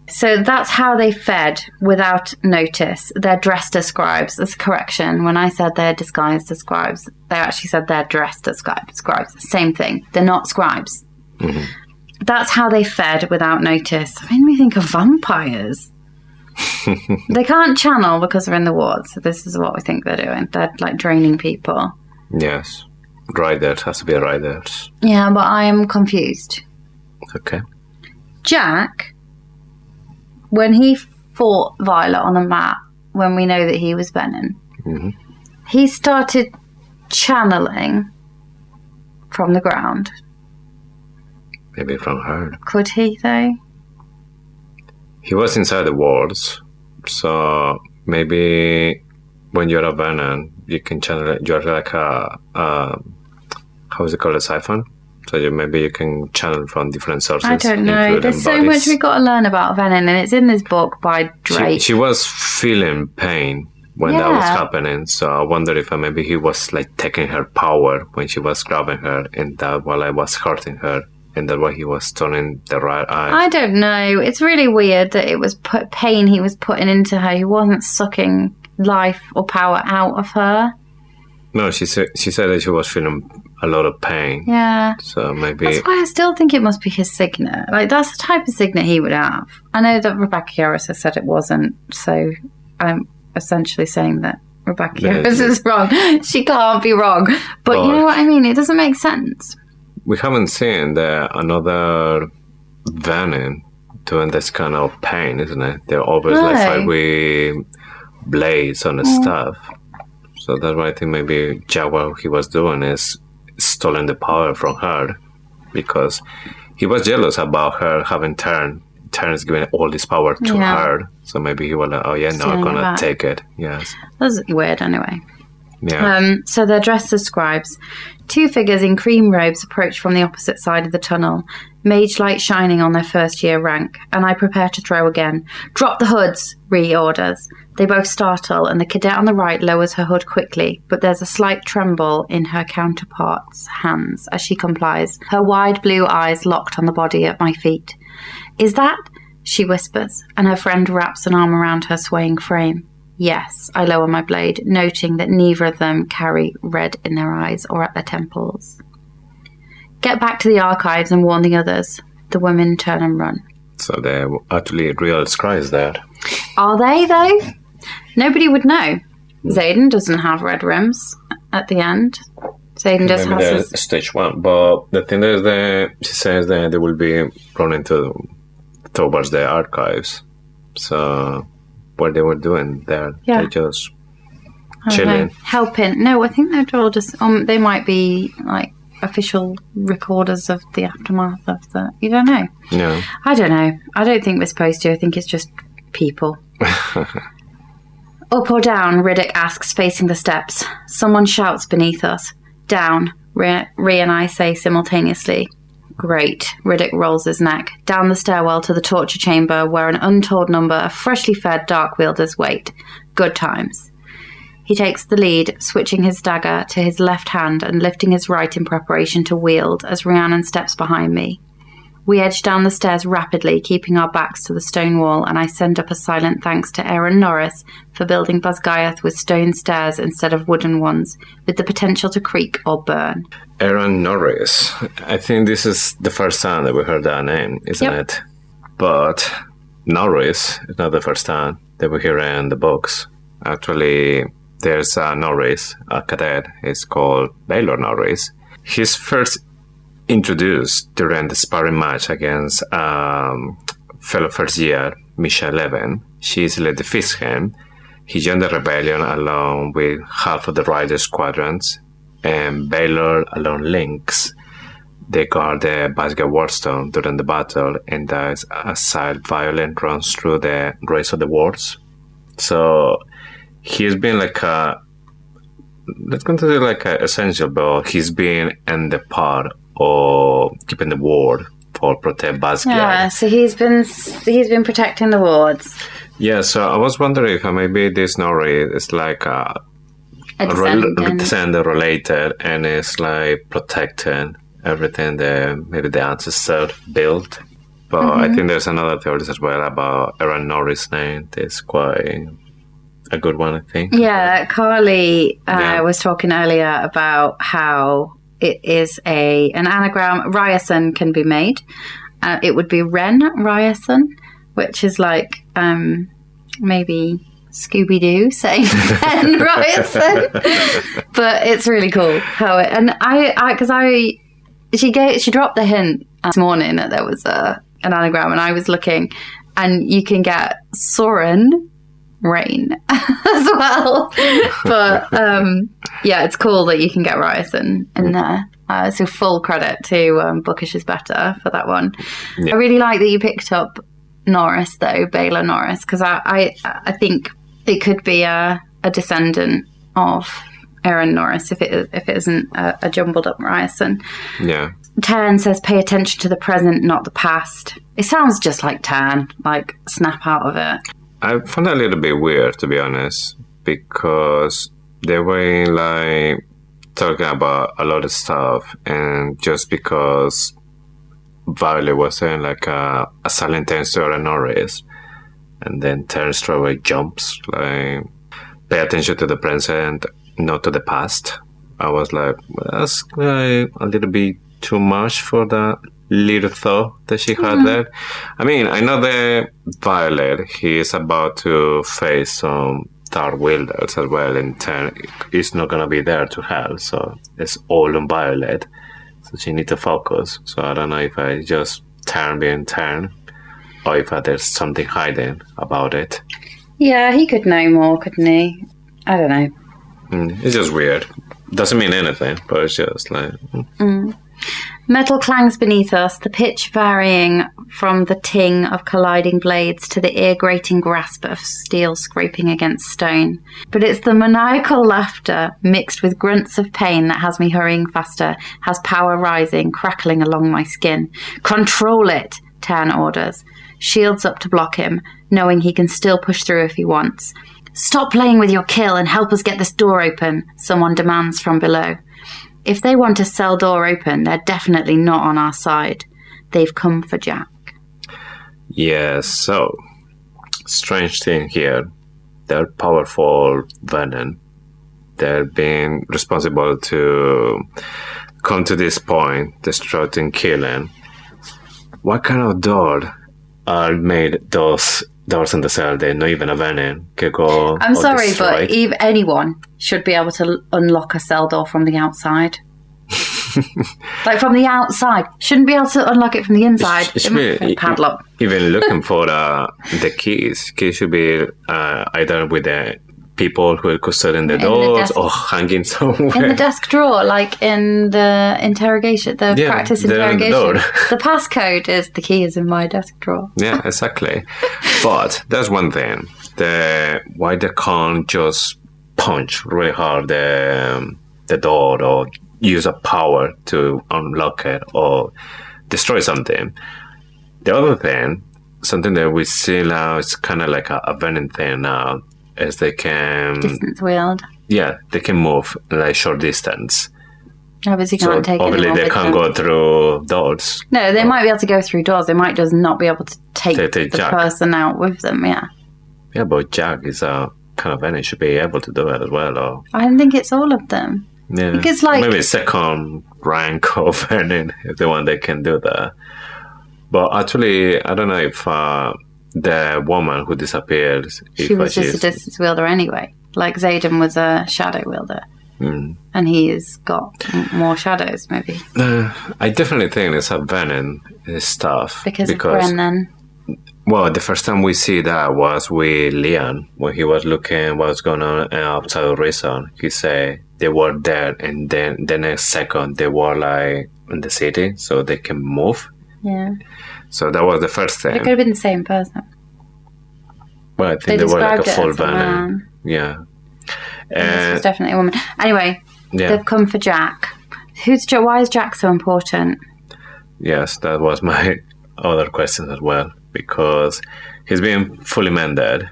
Speaker 3: So that's how they fed without notice. They're dressed as scribes. That's a correction. When I said they're disguised as scribes, they actually said they're dressed as scribes. Same thing. They're not scribes. Mm-hmm. That's how they fed without notice. I made me think of vampires. They can't channel because they're in the wards. So this is what we think they're doing. They're like draining people.
Speaker 2: Yes. Riders. Has to be riders.
Speaker 3: Yeah, but I am confused.
Speaker 2: Okay.
Speaker 3: Jack, when he fought Violet on the mat when we know that he was Venin.
Speaker 2: Mm-hmm.
Speaker 3: He started channeling from the ground.
Speaker 2: Maybe from her.
Speaker 3: Could he, though?
Speaker 2: He was inside the walls, so maybe when you're a Venin, you can channel it. You're like a how is it called, a siphon? So maybe you can channel from different sources.
Speaker 3: I don't know. There's so much we've got to learn about Venin, and it's in this book by Drake.
Speaker 2: She was feeling pain when that was happening, so I wonder if maybe he was like taking her power when she was grabbing her, and that while I was hurting her, and that why he was turning the right eye.
Speaker 3: I don't know. It's really weird that it was pain he was putting into her. He wasn't sucking life or power out of her.
Speaker 2: No, she said that she was feeling a lot of pain.
Speaker 3: Yeah.
Speaker 2: So maybe...
Speaker 3: That's why I still think it must be his signet. Like, that's the type of signet he would have. I know that Rebecca Yarros has said it wasn't, so I'm essentially saying that Rebecca Yarros is wrong. She can't be wrong. But you know what I mean? It doesn't make sense.
Speaker 2: We haven't seen another Venin doing this kind of pain, isn't it? They're always like fight with blades and stuff. So that's what I think maybe what he was doing is stealing the power from her, because he was jealous about her having turns giving all this power to her. So maybe he was like, oh yeah, no, I'm gonna take it. Yes.
Speaker 3: That's weird anyway.
Speaker 2: Yeah.
Speaker 3: So they're dressed as scribes. Two figures in cream robes approach from the opposite side of the tunnel, mage light shining on their first year rank, and I prepare to throw again. Drop the hoods, Ree orders. They both startle, and the cadet on the right lowers her hood quickly, but there's a slight tremble in her counterpart's hands as she complies, her wide blue eyes locked on the body at my feet. Is that? She whispers, and her friend wraps an arm around her swaying frame. Yes, I lower my blade, noting that neither of them carry red in their eyes or at their temples. Get back to the archives and warn the others. The women turn and run.
Speaker 2: So they're actually real scribes there.
Speaker 3: Are they, though? Nobody would know. Xaden doesn't have red rims at the end. Xaden just has his...
Speaker 2: stage 1. But the thing is that she says that they will be running towards the archives. So... what they were doing there. Yeah. They just chilling.
Speaker 3: Helping. No, I think they're all just... they might be, like, official recorders of the aftermath of the... You don't know.
Speaker 2: No.
Speaker 3: I don't know. I don't think we're supposed to. I think it's just people. Up or down, Riddick asks, facing the steps. Someone shouts beneath us. Down, Rhea and I say simultaneously. Great. Riddick rolls his neck. Down the stairwell to the torture chamber where an untold number of freshly fed dark wielders wait. Good times. He takes the lead, switching his dagger to his left hand and lifting his right in preparation to wield as Rhiannon steps behind me. We edge down the stairs rapidly, keeping our backs to the stone wall, and I send up a silent thanks to Aaron Norris for building Basgiath with stone stairs instead of wooden ones, with the potential to creak or burn.
Speaker 2: Aaron Norris. I think this is the first time that we heard that name, isn't it? But Norris is not the first time that we hear it in the books. Actually, there's a Norris, a cadet. It's called Baylor Norris. He's first introduced during the sparring match against fellow first year, Michelle Levin. She easily defeats him. He joined the rebellion along with half of the rider squadrons, and Baylor alone links. They guard the Basga Wardstone during the battle, and as a side violent runs through the race of the wards. So he's been like a, let's consider like a essential, but he's been in the part or keeping the ward for protect Basgia.
Speaker 3: Yeah, so he's been protecting the wards.
Speaker 2: Yeah, so I was wondering if maybe this Nori is like a descendant related, and it's like protecting everything that maybe the ancestor built. But I think there's another theory as well about Aaron Norris' name. It's quite a good one, I think.
Speaker 3: Yeah, Carly was talking earlier about how it is an anagram. Ryerson can be made. It would be Ren Ryerson, which is like maybe Scooby-Doo saying Ren Ryerson. But it's really cool how it... And she dropped the hint this morning that there was an anagram, and I was looking, And you can get Soren Rain as well. But yeah, it's cool that you can get Ryerson in there. So full credit to Bookish is Better for that one. Yeah. I really like that you picked up Norris, though, Baylor Norris, because I think it could be a descendant of Aaron Norris if it isn't a jumbled up Ryerson.
Speaker 2: Yeah.
Speaker 3: Tarn says, pay attention to the present, not the past. It sounds just like Tarn, like snap out of it.
Speaker 2: I found that a little bit weird, to be honest, because they were like talking about a lot of stuff, and just because Violet was saying like a silent answer to Norris, and then Tarn straight away jumps like, pay attention to the present, not to the past. I was like, well, that's like a little bit too much for that little thought that she had there. I mean, I know that Violet, he is about to face some Dark Wielders as well, and Tarn is not going to be there to help, so it's all on Violet. So she needs to focus. So I don't know if I just Tarn being Tarn, or if there's something hiding about it.
Speaker 3: Yeah, he could know more, couldn't he? I don't know.
Speaker 2: It's just weird. Doesn't mean anything, but it's just like...
Speaker 3: Metal clangs beneath us, the pitch varying from the ting of colliding blades to the ear-grating grasp of steel scraping against stone. But it's the maniacal laughter mixed with grunts of pain that has me hurrying faster, has power rising, crackling along my skin. Control it, Tarn orders. Shields up to block him, knowing he can still push through if he wants. Stop playing with your kill and help us get this door open, someone demands from below. If they want a cell door open, they're definitely not on our side. They've come for Jack.
Speaker 2: Yeah, so, strange thing here. They're powerful Venin. They're being responsible to come to this point, destructing, killing. What kind of door are made those doors in the cell? They're not even a Venin.
Speaker 3: I'm sorry, but anyone should be able to unlock a cell door from the outside. Like from the outside. Shouldn't be able to unlock it from the inside. Padlock.
Speaker 2: Even looking for the keys. Keys should be either with the people who are custodian the doors or hanging somewhere.
Speaker 3: In the desk drawer, like in the interrogation, practice interrogation. The passcode is the key is in my desk drawer.
Speaker 2: Yeah, exactly. But there's one thing. Why they can't just punch really hard the door or use a power to unlock it or destroy something. The other thing, something that we see now, it's kind of like a Venin thing now, is they can...
Speaker 3: Distance wield.
Speaker 2: Yeah, they can move like short distance.
Speaker 3: Obviously can't take it.
Speaker 2: Obviously they can't go through doors.
Speaker 3: No, they might be able to go through doors. They might just not be able to take the person out with them, yeah.
Speaker 2: Yeah, but Jack is a kind of Venin, should be able to do it as well. Or...
Speaker 3: I don't think it's all of them.
Speaker 2: Yeah,
Speaker 3: I think it's like...
Speaker 2: maybe second rank of Venin is the one that can do that. But actually, I don't know if... the woman who disappeared...
Speaker 3: She was just a distance wielder anyway. Like Xaden was a shadow wielder. And he's got more shadows, maybe.
Speaker 2: I definitely think it's a Venin stuff.
Speaker 3: Because of Bren, then?
Speaker 2: Well, the first time we see that was with Leon. When he was looking what's going on outside of Reason. He said they were there, and then the next second they were like in the city, so they can move.
Speaker 3: Yeah.
Speaker 2: So that was the first thing.
Speaker 3: It could have been the same person.
Speaker 2: Well, I think they were like a full Venin. Yeah.
Speaker 3: This was definitely a woman. Anyway, they've come for Jack. Why is Jack so important?
Speaker 2: Yes, that was my other question as well. Because he's being fully mended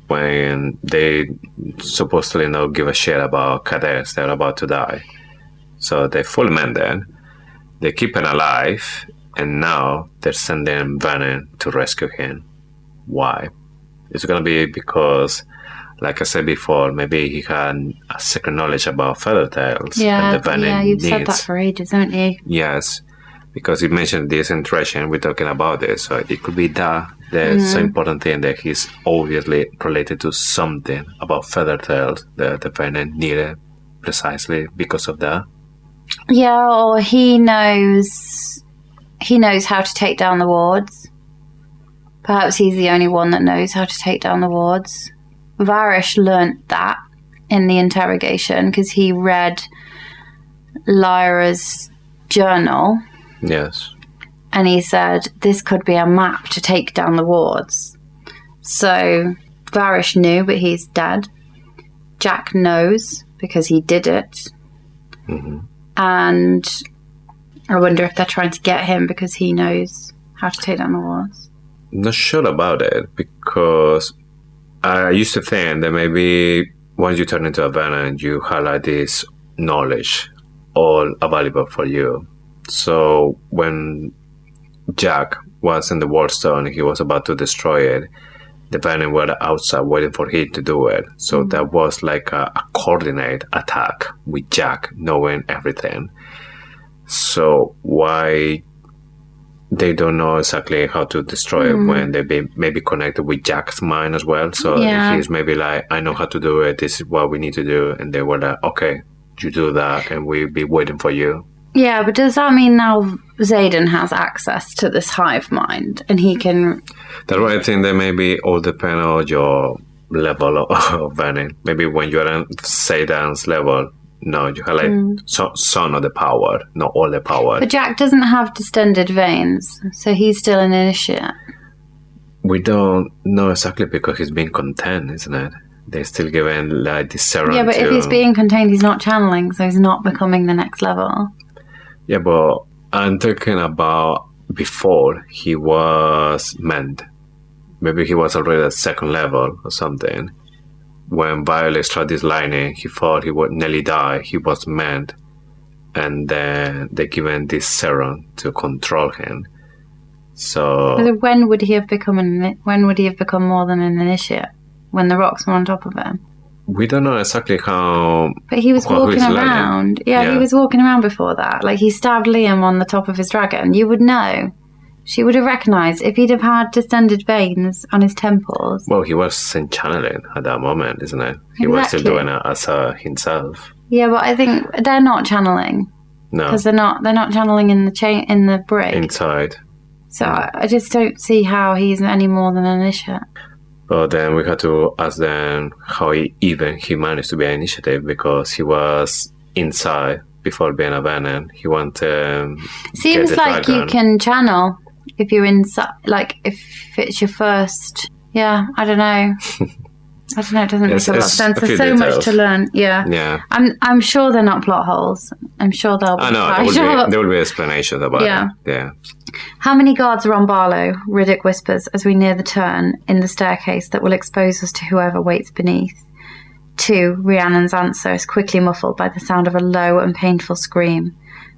Speaker 2: when they supposedly don't give a shit about cadets. They're about to die. So they fully mended. They keep him alive. And now they're sending Venin to rescue him. Why? It's going to be because, like I said before, maybe he had a secret knowledge about Feathertails.
Speaker 3: Yeah,
Speaker 2: and the Venin
Speaker 3: you've said that for ages, haven't you?
Speaker 2: Yes, because you mentioned this interaction, we're talking about this. So it could be that there's so important thing that he's obviously related to something about Feathertails that the Venin needed precisely because of that.
Speaker 3: Yeah, or he knows how to take down the wards. Perhaps he's the only one that knows how to take down the wards. Varish learnt that in the interrogation because he read Lyra's journal.
Speaker 2: Yes.
Speaker 3: And he said, this could be a map to take down the wards. So Varish knew, but he's dead. Jack knows because he did it.
Speaker 2: Mm-hmm.
Speaker 3: And I wonder if they're trying to get him because he knows how to take down the wards.
Speaker 2: Not sure about it, because I used to think that maybe once you turn into a Venin, you highlight this knowledge all available for you. So when Jack was in the Wardstone, he was about to destroy it, the Venin were outside waiting for him to do it. So that was like a coordinate attack with Jack knowing everything. So why they don't know exactly how to destroy it when they be maybe connected with Jack's mind as well. So he's maybe like, I know how to do it. This is what we need to do. And they were like, okay, you do that and we'll be waiting for you.
Speaker 3: Yeah, but does that mean now Xaden has access to this hive mind and he can...
Speaker 2: That's why I think that maybe all depend on your level of Venin. Maybe when you're at Xaden's level, no, you have like some of the power, not all the power.
Speaker 3: But Jack doesn't have distended veins, so he's still an initiate.
Speaker 2: We don't know exactly because he's being contained, isn't it? They're still giving like this serum.
Speaker 3: Yeah, but if he's being contained, he's not channeling, so he's not becoming the next level.
Speaker 2: Yeah, but I'm talking about before he was meant. Maybe he was already at second level or something. When Violet struck this lightning, he thought he would nearly die. He was meant. And then they given this serum to control him. So
Speaker 3: when would he have become more than an initiate? When the rocks were on top of him?
Speaker 2: We don't know exactly how...
Speaker 3: But he was walking around.
Speaker 2: Learning.
Speaker 3: Yeah, he was walking around before that. Like, he stabbed Liam on the top of his dragon. You would know. She would have recognised if he'd have had distended veins on his temples.
Speaker 2: Well, he was channeling at that moment, isn't it? He was still doing it as himself.
Speaker 3: Yeah, but I think they're not channeling.
Speaker 2: No.
Speaker 3: Because they're not channeling in the brig.
Speaker 2: Inside.
Speaker 3: So I just don't see how he's any more than an initiate.
Speaker 2: But then we had to ask them how he managed to be an initiative, because he was inside before being a Venin. He wanted
Speaker 3: Seems
Speaker 2: get the
Speaker 3: like
Speaker 2: dragon.
Speaker 3: You can channel if you're inside, like if it's your first. Yeah, I don't know. It doesn't make a lot of sense. There's so much to learn. Yeah. I'm sure they're not plot holes. I'm sure they'll be.
Speaker 2: I know, there will be explanations about it. Yeah.
Speaker 3: How many guards are on Barlow? Riddick whispers as we near the turn in the staircase that will expose us to whoever waits beneath. 2, Rhiannon's answer is quickly muffled by the sound of a low and painful scream.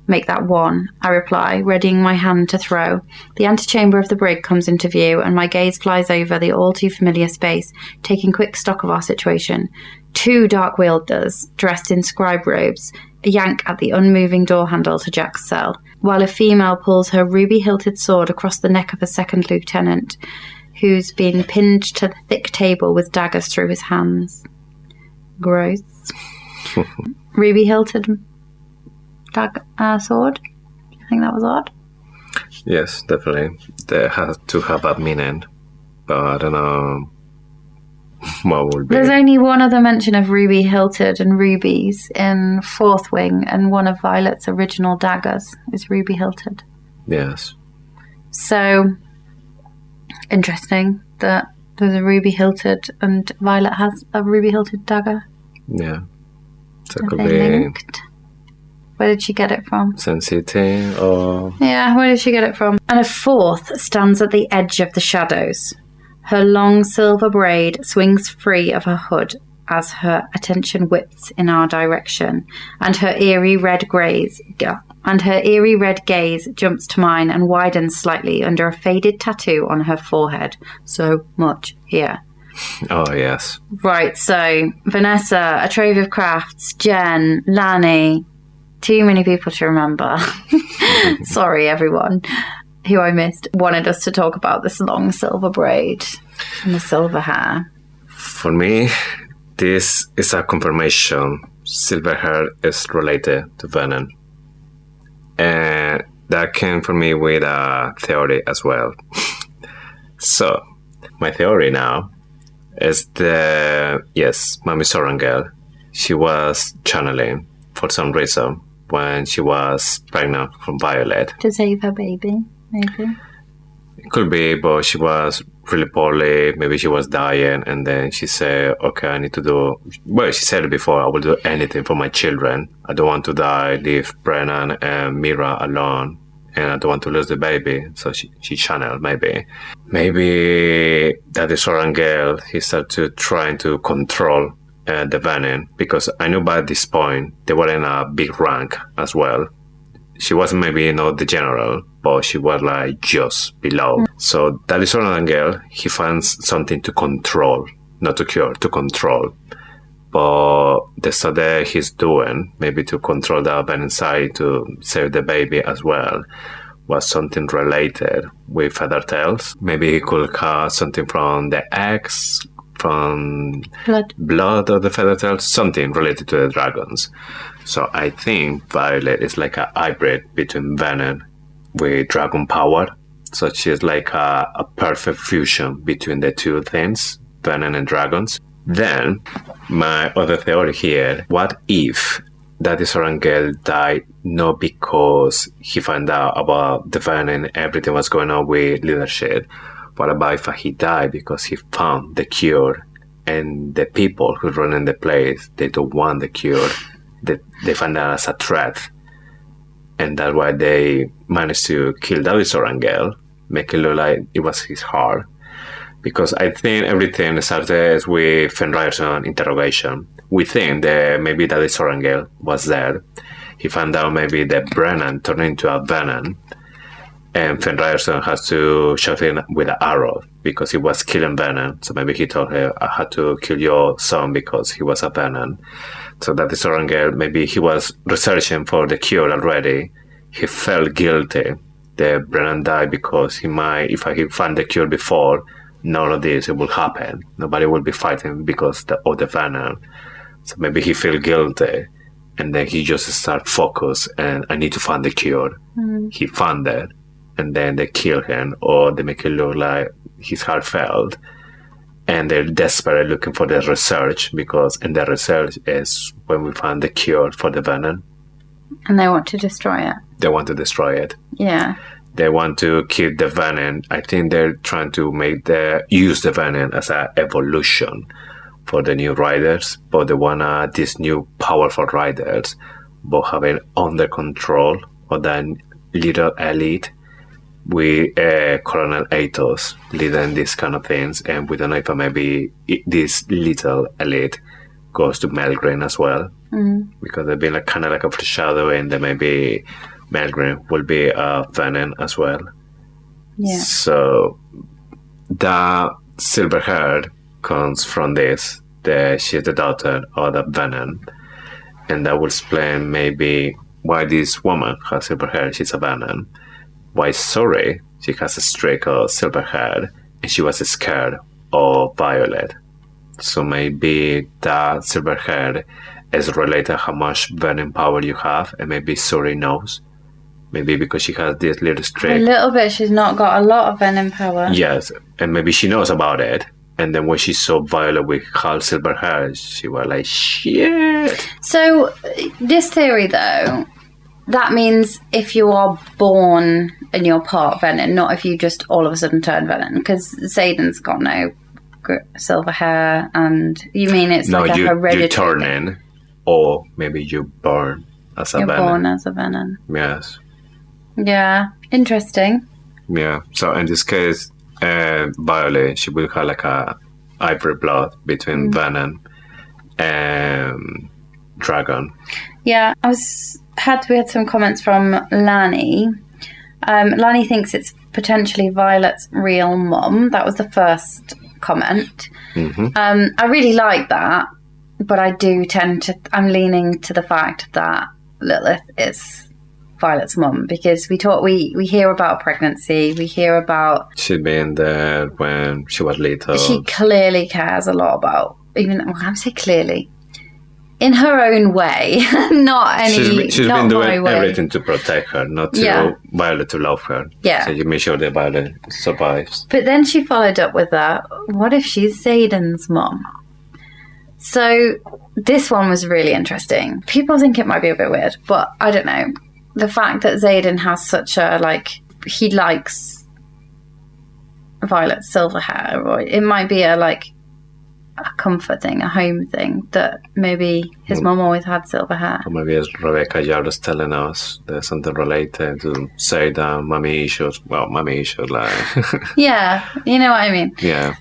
Speaker 3: Make that 1, I reply, readying my hand to throw. The antechamber of the brig comes into view, and my gaze flies over the all-too-familiar space, taking quick stock of our situation. 2 dark wielders, dressed in scribe robes, yank at the unmoving door handle to Jack's cell, while a female pulls her ruby-hilted sword across the neck of a second lieutenant, who's been pinned to the thick table with daggers through his hands. Gross. Ruby-hilted sword? Do you think that was odd?
Speaker 2: Yes, definitely. They have to have a meaning, but I don't know what would be.
Speaker 3: There's only one other mention of ruby-hilted and rubies in Fourth Wing, and one of Violet's original daggers is ruby-hilted.
Speaker 2: Yes.
Speaker 3: So, interesting that there's a ruby-hilted and Violet has a ruby-hilted dagger.
Speaker 2: Yeah. So
Speaker 3: Are
Speaker 2: could
Speaker 3: they
Speaker 2: be
Speaker 3: linked? Where did she get it from?
Speaker 2: Sun City or...
Speaker 3: Yeah, where did she get it from? And a 4th stands at the edge of the shadows. Her long silver braid swings free of her hood as her attention whips in our direction, and her eerie red gaze jumps to mine and widens slightly under a faded tattoo on her forehead. So much here.
Speaker 2: Oh, yes.
Speaker 3: Right, so Vanessa, A Trove of Crafts, Jen, Lanny... Too many people to remember. Sorry, everyone who I missed wanted us to talk about this long silver braid and the silver hair.
Speaker 2: For me, this is a confirmation. Silver hair is related to Venin. And that came for me with a theory as well. So, my theory now is Mommy Sorrengail, she was channeling for some reason when she was pregnant from Violet.
Speaker 3: To save her baby, maybe.
Speaker 2: It could be, but she was really poorly. Maybe she was dying, and then she said, okay, I need to do... Well, she said it before, I will do anything for my children. I don't want to die, leave Brennan and Mira alone, and I don't want to lose the baby. So she channeled, maybe. Maybe Daddy Sorrengail, he started trying to control the Venin, because I know by this point they were in a big rank as well. She wasn't maybe not the general, but she was like just below. So Daddy Sorrengail, he finds something to control, not to cure, to control. But the stuff that he's doing, maybe to control the Venin inside to save the baby as well, was something related with Feather Tails. Maybe he could have something from the eggs, from blood of the Feather Tails, something related to the dragons. So I think Violet is like a hybrid between Venin with dragon power. So she's like a perfect fusion between the two things, Venin and dragons. Then, my other theory here, what if Daddy Sorrengail died not because he found out about the Venin, everything was going on with leadership, but about if he died because he found the cure, and the people who run in the place, they don't want the cure. They find that as a threat, and that's why they managed to kill Daddy Sorrengail, make it look like it was his heart. Because I think everything started with Fenrir's interrogation. We think that maybe Daddy Sorrengail was there. He found out maybe that Brennan turned into a Venin, and Fenrir has to shoot him with an arrow because he was killing Venin. So maybe he told her, I had to kill your son because he was a Venin. So Daddy Sorrengail, maybe he was researching for the cure already. He felt guilty that Brennan died because he might, if he found the cure before, none of this it will happen. Nobody will be fighting because of the Venin. So maybe he feel guilty, and then he just start focus and I need to find the cure. He found it, and then they kill him, or they make it look like his heart failed, and they're desperate looking for the research, because in the research is when we find the cure for the Venin.
Speaker 3: And they want to destroy it.
Speaker 2: They want to destroy it.
Speaker 3: Yeah.
Speaker 2: They want to keep the Venin. I think they're trying to use the Venin as an evolution for the new riders, but they want these new powerful riders, but having under control of that little elite with Colonel Athos leading these kind of things, and we don't know if maybe this little elite goes to Melgrin as well, because they've been like kind of like a foreshadowing that maybe Melgrin will be a Venin as well.
Speaker 3: Yeah.
Speaker 2: So the silver hair comes from this, that she's the daughter of the Venin, and that will explain maybe why this woman has silver hair. She's a Venin. Why Sorry, she has a streak of silver hair, and she was scared of Violet. So maybe that silver hair is related how much Venin power you have, and maybe Sorry knows. Maybe because she has this little streak.
Speaker 3: A little bit. She's not got a lot of Venin power.
Speaker 2: Yes, and maybe she knows about it. And then when she saw Violet with half silver hair, she was like, shit.
Speaker 3: So this theory, though, that means if you are born and you're part Venin, not if you just all of a sudden turn Venin. Because Xaden's got no silver hair, and you mean it's like a hereditary
Speaker 2: you turn in, or maybe you born as a Venin.
Speaker 3: You're born as a Venin.
Speaker 2: Yes.
Speaker 3: Yeah, interesting.
Speaker 2: Yeah, so in this case, Violet, she will have like a hybrid blood between Venin and Dragon.
Speaker 3: Yeah, we had some comments from Lani. Lani thinks it's potentially Violet's real mum. That was the first comment. I really like that, but I'm leaning to the fact that Lilith is Violet's mum, because we hear about pregnancy, we hear about
Speaker 2: she'd been there when she was little.
Speaker 3: She clearly cares a lot about, even well, I say clearly, in her own way, not any.
Speaker 2: She's
Speaker 3: not
Speaker 2: been doing
Speaker 3: my way.
Speaker 2: everything to protect her, not to Violet to love her.
Speaker 3: Yeah.
Speaker 2: So you make sure that Violet survives.
Speaker 3: But then she followed up with that. What if she's Xaden's mom? So this one was really interesting. People think it might be a bit weird, but I don't know. The fact that Xaden has such a, like, he likes Violet's silver hair, or it might be a comfort thing, a home thing, that maybe his mum always had silver hair.
Speaker 2: Or maybe as Rebecca Jarvis telling us there's something related to say that mommy issues. Well, mommy issues, like.
Speaker 3: Yeah, you know what I mean.
Speaker 2: Yeah.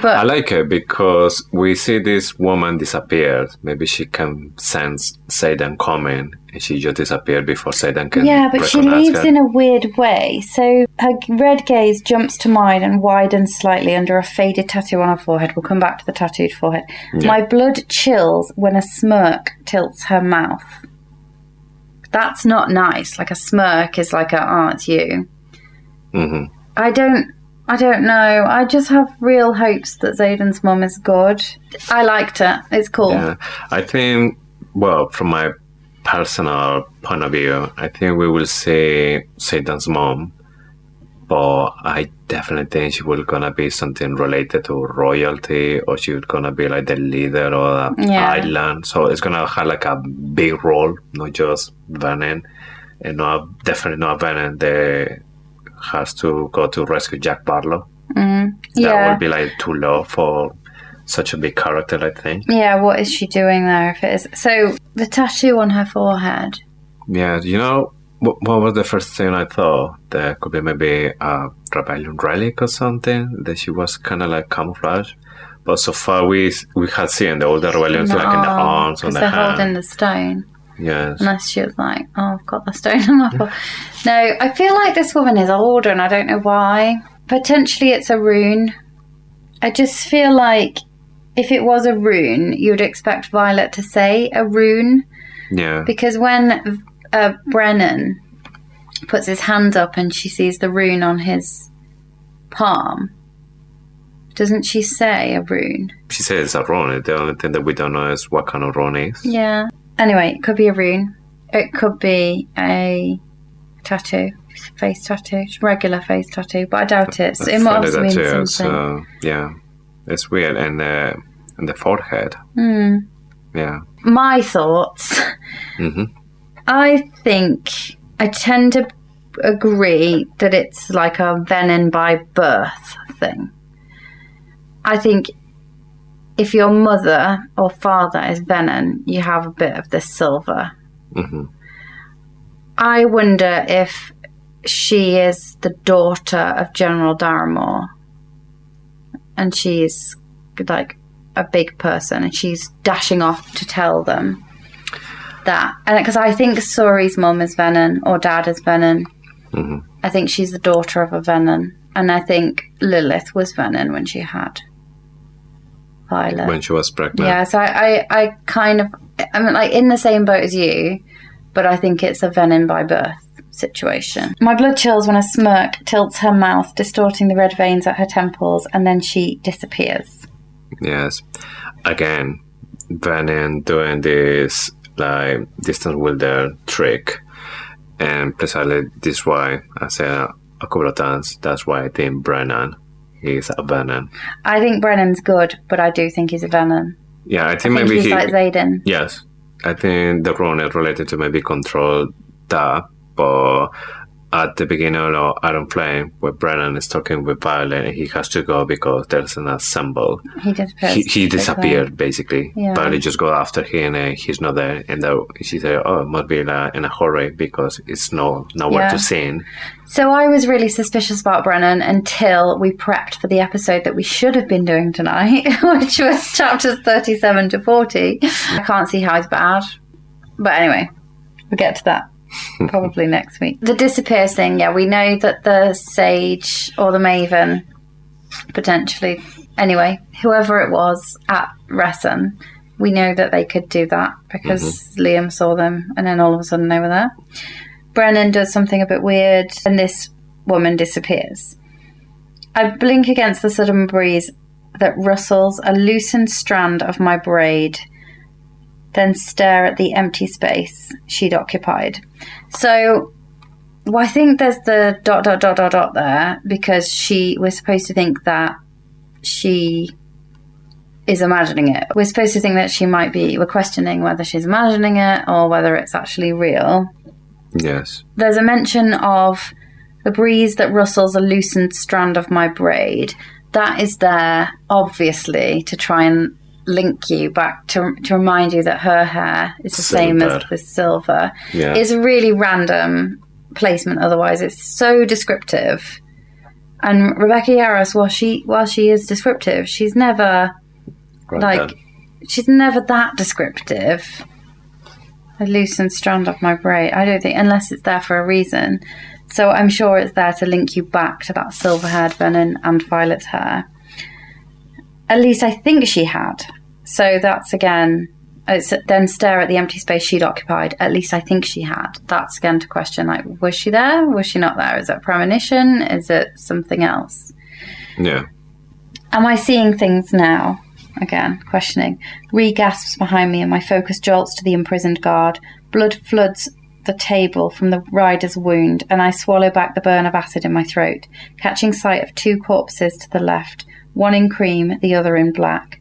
Speaker 3: But
Speaker 2: I like it because we see this woman disappear. Maybe she can sense Xaden coming, and she just disappeared before Xaden can.
Speaker 3: yeah, but she
Speaker 2: recognize
Speaker 3: leaves
Speaker 2: her.
Speaker 3: in a weird way. So her red gaze jumps to mine and widens slightly under a faded tattoo on her forehead. We'll come back to the tattooed forehead.
Speaker 2: Yeah.
Speaker 3: My blood chills when a smirk tilts her mouth. That's not nice. Like, a smirk is like it's you.
Speaker 2: Mm-hmm.
Speaker 3: I don't know. I just have real hopes that Xaden's mum is good. I liked it. It's cool.
Speaker 2: Yeah, I think. Well, from my personal point of view, I think we will see Xaden's mom, but I definitely think she will gonna be something related to royalty, or she will gonna be like the leader of the island. So it's gonna have like a big role, not just Venin, and definitely not Venin. They has to go to rescue Jack Barlow. That would be like too low for such a big character, I think.
Speaker 3: Yeah, what is she doing there if it is? So, the tattoo on her forehead.
Speaker 2: Yeah, you know, what was the first thing I thought? There could be maybe a rebellion relic or something, that she was kind of like camouflage. But so far we had seen the older rebellions like in the arms, on the
Speaker 3: they're
Speaker 2: hand.
Speaker 3: holding the stone.
Speaker 2: Yes.
Speaker 3: Unless she was like, I've got the stone in my forehead. No, I feel like this woman is older and I don't know why. Potentially it's a rune. I just feel like if it was a rune, you would expect Violet to say a rune.
Speaker 2: Yeah.
Speaker 3: Because when Brennan puts his hand up and she sees the rune on his palm, doesn't she say a rune?
Speaker 2: She says it's a rune. The only thing that we don't know is what kind of rune it is.
Speaker 3: Yeah. Anyway, it could be a rune. It could be a tattoo. It's a face tattoo. It's a regular face tattoo, but I doubt it. So it must mean something.
Speaker 2: So, yeah. It's weird. And the forehead. Yeah.
Speaker 3: My thoughts.
Speaker 2: Mm-hmm.
Speaker 3: I think I tend to agree that it's like a Venin by birth thing. I think if your mother or father is Venin, you have a bit of this silver.
Speaker 2: Mm-hmm.
Speaker 3: I wonder if she is the daughter of General Darramore and she's like a big person and she's dashing off to tell them that. And because I think Suri's mum is Venin or dad is Venin.
Speaker 2: Mm-hmm.
Speaker 3: I think she's the daughter of a Venin. And I think Lilith was Venin when she had Violet.
Speaker 2: When she was pregnant.
Speaker 3: Yeah, so I kind of, I'm like in the same boat as you, but I think it's a Venin by birth situation. My blood chills when a smirk tilts her mouth, distorting the red veins at her temples, and then she disappears.
Speaker 2: Yes. Again, Venin doing this like distance wielder trick, and precisely this why I said a couple of times, that's why I think Brennan is a Venin.
Speaker 3: I think Brennan's good, but I do think he's a Venin.
Speaker 2: Yeah, I think
Speaker 3: I
Speaker 2: maybe
Speaker 3: he's like Xaden.
Speaker 2: Yes, I think the rune is related to maybe control that, but at the beginning of Iron Flame, where Brennan is talking with Violet, and he has to go because there's an assemble.
Speaker 3: He disappears.
Speaker 2: He disappeared, basically.
Speaker 3: Yeah.
Speaker 2: Violet just go after him, and he's not there. And she said, "Oh, it must be in a hurry because it's nowhere to see."
Speaker 3: So I was really suspicious about Brennan until we prepped for the episode that we should have been doing tonight, which was chapters 37 to 40. I can't see how he's bad. But anyway, we'll get to that. Probably next week. The disappears thing, yeah, we know that the sage or the maven, potentially, anyway, whoever it was at Ressen, we know that they could do that because Liam saw them and then all of a sudden they were there. Brennan does something a bit weird and this woman disappears. I blink against the sudden breeze that rustles a loosened strand of my braid then stare at the empty space she'd occupied. So, I think there's the ... there because we're supposed to think that she is imagining it. We're supposed to think that we're questioning whether she's imagining it or whether it's actually real.
Speaker 2: Yes.
Speaker 3: There's a mention of the breeze that rustles a loosened strand of my braid. That is there, obviously, to try and link you back to remind you that her hair is the same as the silver.
Speaker 2: Yeah.
Speaker 3: It's a really random placement otherwise. It's so descriptive. And Rebecca Yarros, while she is descriptive, she's never she's never that descriptive. A loosened strand of my braid. I don't think, unless it's there for a reason. So I'm sure it's there to link you back to that silver-haired Venin and Violet's hair. At least I think she had. So that's again, it's then stare at the empty space she'd occupied. At least I think she had. That's again to question, like, was she there? Was she not there? Is it a premonition? Is it something else?
Speaker 2: Yeah.
Speaker 3: Am I seeing things now? Again, questioning. Ree gasps behind me and my focus jolts to the imprisoned guard. Blood floods the table from the rider's wound and I swallow back the burn of acid in my throat, catching sight of two corpses to the left, one in cream, the other in black.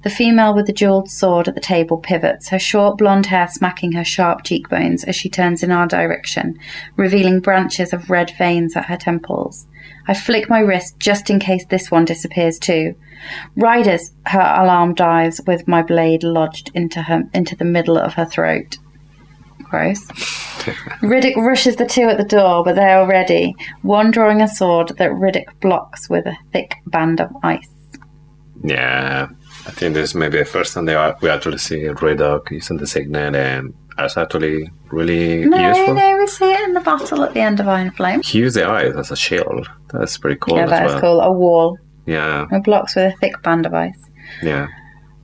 Speaker 3: The female with the jewelled sword at the table pivots, her short blonde hair smacking her sharp cheekbones as she turns in our direction, revealing branches of red veins at her temples. I flick my wrist just in case this one disappears too. Riders, her alarm dies with my blade lodged into the middle of her throat. Gross. Riddick rushes the two at the door, but they are ready, one drawing a sword that Riddick blocks with a thick band of ice.
Speaker 2: Yeah, I think this may be the first time we actually see Riddick using the signet, and that's actually really useful.
Speaker 3: No, we see it in the battle at the end of Iron Flame.
Speaker 2: He used the eyes as a shield. That's pretty cool.
Speaker 3: Yeah, that is cool. A wall.
Speaker 2: Yeah.
Speaker 3: It blocks with a thick band of ice.
Speaker 2: Yeah.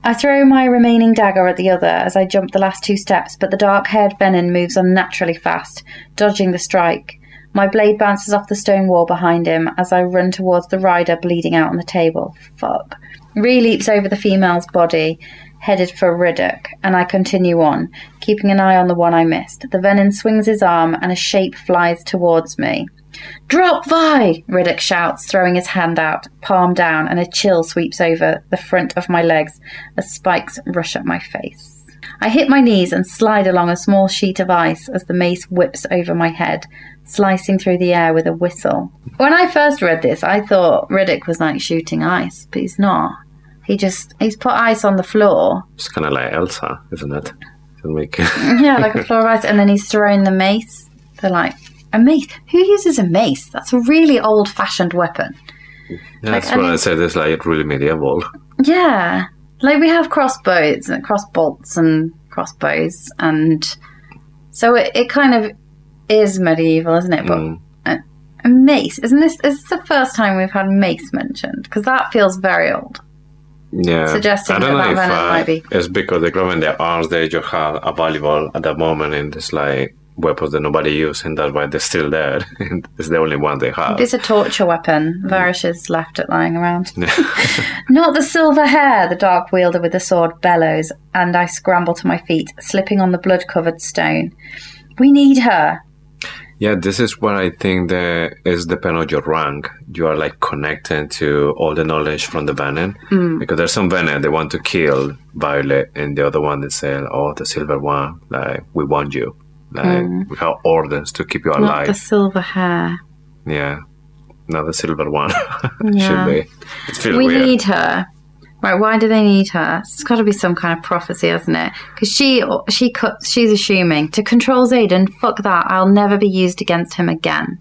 Speaker 3: I throw my remaining dagger at the other as I jump the last two steps, but the dark-haired Venin moves unnaturally fast, dodging the strike. My blade bounces off the stone wall behind him as I run towards the rider bleeding out on the table. Fuck. Ree leaps over the female's body, headed for Riddick, and I continue on, keeping an eye on the one I missed. The Venin swings his arm and a shape flies towards me. "Drop Vi!" Riddick shouts, throwing his hand out, palm down, and a chill sweeps over the front of my legs as spikes rush at my face. I hit my knees and slide along a small sheet of ice as the mace whips over my head, slicing through the air with a whistle. When I first read this, I thought Riddick was like shooting ice, but he's not. He's put ice on the floor.
Speaker 2: It's kind of like Elsa, isn't it?
Speaker 3: Yeah, like a floor of ice, and then he's throwing the mace. They're like, a mace? Who uses a mace? That's a really old-fashioned weapon.
Speaker 2: Yeah, that's what I said. It's like really medieval.
Speaker 3: Yeah. Like we have crossbows and crossbolts and crossbows. And so it kind of is medieval, isn't it? But a mace. Is this the first time we've had mace mentioned? Because that feels very old.
Speaker 2: Yeah.
Speaker 3: Suggesting
Speaker 2: I don't know if
Speaker 3: might be.
Speaker 2: It's because the growing the arms that you have available at that moment, and it's like weapons that nobody uses, and that's why they're still there. It's the only one they have.
Speaker 3: It's a torture weapon. Varish has left it lying around. Not the silver hair, the dark wielder with the sword bellows, and I scramble to my feet, slipping on the blood-covered stone. We need her.
Speaker 2: Yeah, this is what I think that is depend on your rank. You are like connected to all the knowledge from the Venin. Because there's some Venin they want to kill Violet, and the other one they say, oh, the silver one, like, we want you. Like, we have orders to keep you alive.
Speaker 3: Not the silver hair.
Speaker 2: Yeah, not the silver one.
Speaker 3: Yeah.
Speaker 2: Should be. It feels
Speaker 3: we
Speaker 2: weird.
Speaker 3: need her. Right, why do they need her? It's got to be some kind of prophecy, hasn't it? Because she's assuming to control Xaden, fuck that, I'll never be used against him again.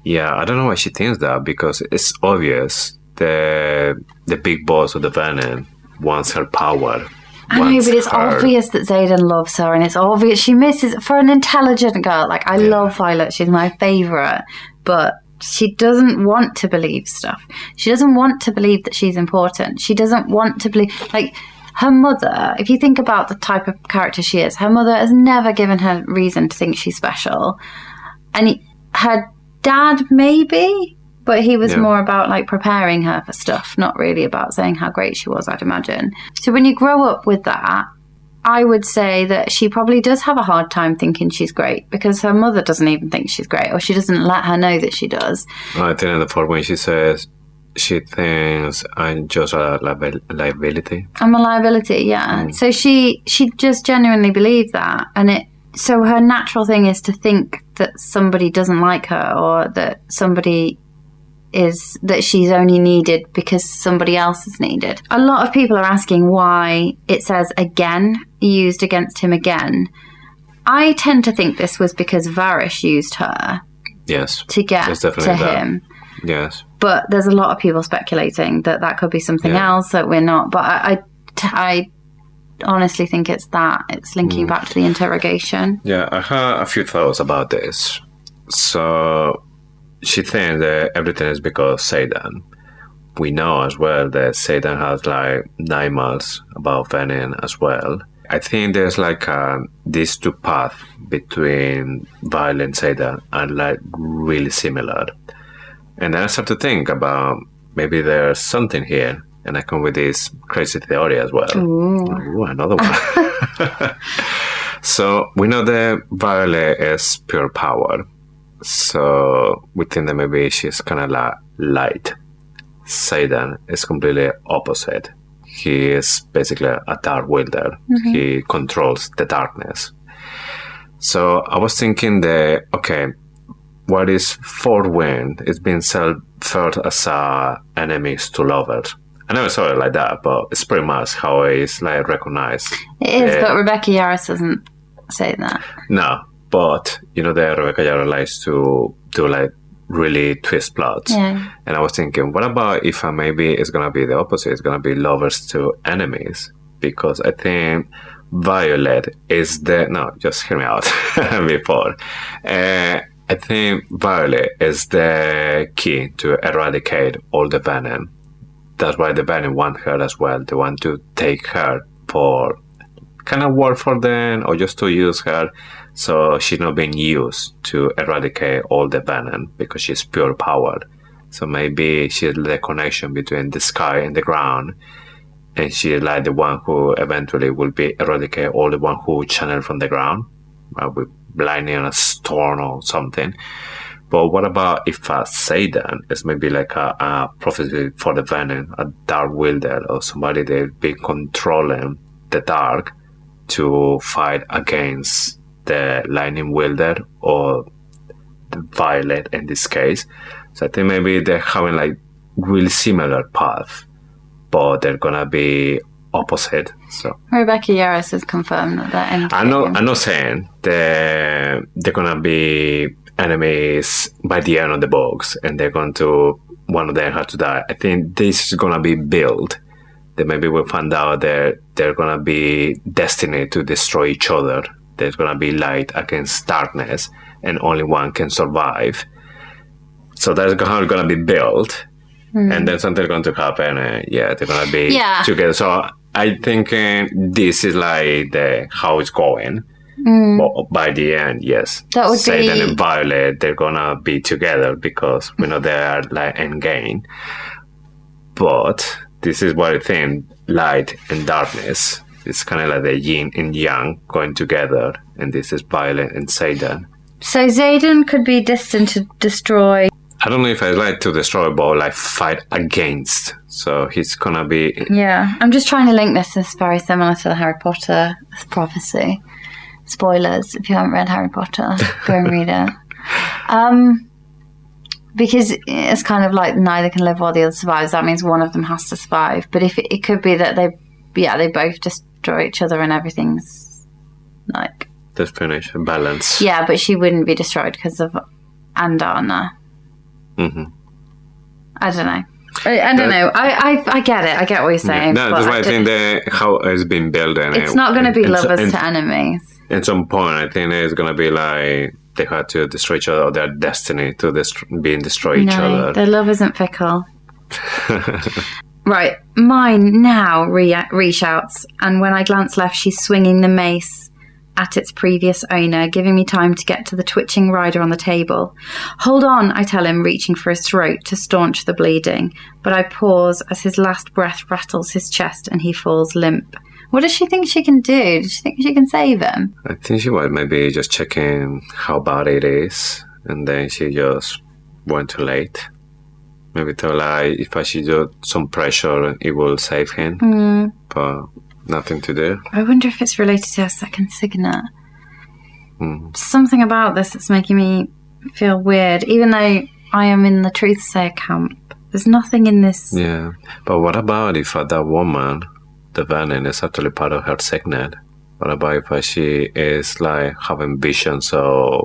Speaker 2: Yeah, I don't know why she thinks that, because it's obvious the big boss of the Venin wants her power.
Speaker 3: I know, but it's obvious that Xaden loves her, and it's obvious she misses for an intelligent girl. Like, I love Violet, she's my favourite, but she doesn't want to believe stuff. She doesn't want to believe that she's important. She doesn't want to believe, like, her mother, if you think about the type of character she is, her mother has never given her reason to think she's special. And her dad, maybe, but he was more about, like, preparing her for stuff, not really about saying how great she was, I'd imagine. So when you grow up with that, I would say that she probably does have a hard time thinking she's great because her mother doesn't even think she's great, or she doesn't let her know that she does.
Speaker 2: I think in the part when she says she thinks I'm just a liability.
Speaker 3: I'm a liability, yeah. So she just genuinely believes that, and so her natural thing is to think that somebody doesn't like her, or that that she's only needed because somebody else is needed. A lot of people are asking why it says again, used against him again. I tend to think this was because Varys used her.
Speaker 2: Yes.
Speaker 3: To get to him.
Speaker 2: Yes.
Speaker 3: But there's a lot of people speculating that could be something else that we're not. But I honestly think it's that. It's linking back to the interrogation.
Speaker 2: Yeah, I have a few thoughts about this. So she thinks that everything is because Xaden. We know as well that Xaden has like nightmares about Venin as well. I think there's like these two paths between Violet and Xaden are like really similar. And then I start to think about maybe there's something here. And I come with this crazy theory as well. Ooh, another one. So we know that Violet is pure power. So we think that maybe she's kind of like light. Xaden is completely opposite. He is basically a dark wielder. Mm-hmm. He controls the darkness. So I was thinking that, okay, what is Fourth Wind? It's been felt as enemies to lovers. I never saw it like that, but it's pretty much how it's like recognized.
Speaker 3: It is, but Rebecca Yarros doesn't say that.
Speaker 2: No, but you know that Rebecca Yarros likes to do like really twist plots.
Speaker 3: Yeah.
Speaker 2: And I was thinking, what about if maybe it's gonna be the opposite? It's gonna be lovers to enemies, because I think Violet is just hear me out before. I think Violet is the key to eradicate all the Venin. That's why the Venin want her as well. They want to take her for kind of work for them, or just to use her, so she's not being used to eradicate all the Venin, because she's pure power. So maybe she's the connection between the sky and the ground, and she's like the one who eventually will be eradicate all the one who channel from the ground, with lightning and a storm or something. But what about if Xaden is maybe like a prophecy for the Venin, a dark wielder, or somebody that be controlling the dark to fight against the lightning wielder or the Violet in this case. So I think maybe they're having like really similar path, but they're gonna be opposite. So
Speaker 3: Rebecca Yarros has confirmed that.
Speaker 2: I'm not saying they're gonna be enemies by the end of the books, and they're going to, one of them have to die. I think this is gonna be built. That maybe we'll find out that they're gonna be destined to destroy each other. There's gonna be light against darkness, and only one can survive. So that's gonna be built, and then something's going to happen. They're gonna be together. So I think this is like how it's going. But by the end, yes,
Speaker 3: that would
Speaker 2: Xaden and Violet, they're gonna be together, because we know they are like endgame. But this is what I think: light and darkness. It's kind of like the yin and yang going together, and this is Violet and Xaden.
Speaker 3: So Xaden could be destined to destroy.
Speaker 2: I don't know if I like to destroy, but like fight against. So he's gonna be.
Speaker 3: Yeah, I'm just trying to link this. It's very similar to the Harry Potter prophecy. Spoilers, if you haven't read Harry Potter, go and read it. Because it's kind of like neither can live while the other survives. That means one of them has to survive. But if it could be that they both destroy each other and everything's like...
Speaker 2: Just finish, balance.
Speaker 3: Yeah, but she wouldn't be destroyed because of Andana.
Speaker 2: Mm-hmm.
Speaker 3: I don't know. I don't know. I get it. I get what you're saying.
Speaker 2: Yeah. No, that's why I think how it's been built.
Speaker 3: It's not going to be lovers to enemies.
Speaker 2: At some point, I think it's going to be like they had to destroy each other, or their destiny to destroy each other.
Speaker 3: Their love isn't fickle. Right, mine now re-shouts, and when I glance left, she's swinging the mace at its previous owner, giving me time to get to the twitching rider on the table. Hold on, I tell him, reaching for his throat to staunch the bleeding, but I pause as his last breath rattles his chest and he falls limp, What does she think she can do? Does she think she can save him?
Speaker 2: I think she was maybe just checking how bad it is, and then she just went too late. Maybe thought like if I should do some pressure, it will save him, but nothing to do.
Speaker 3: I wonder if it's related to her second signet. Something about this that's making me feel weird, even though I am in the truth-sayer camp. There's nothing in this.
Speaker 2: Yeah, but what about if that woman, the Venin, is actually part of her signet? What about if she is like having visions of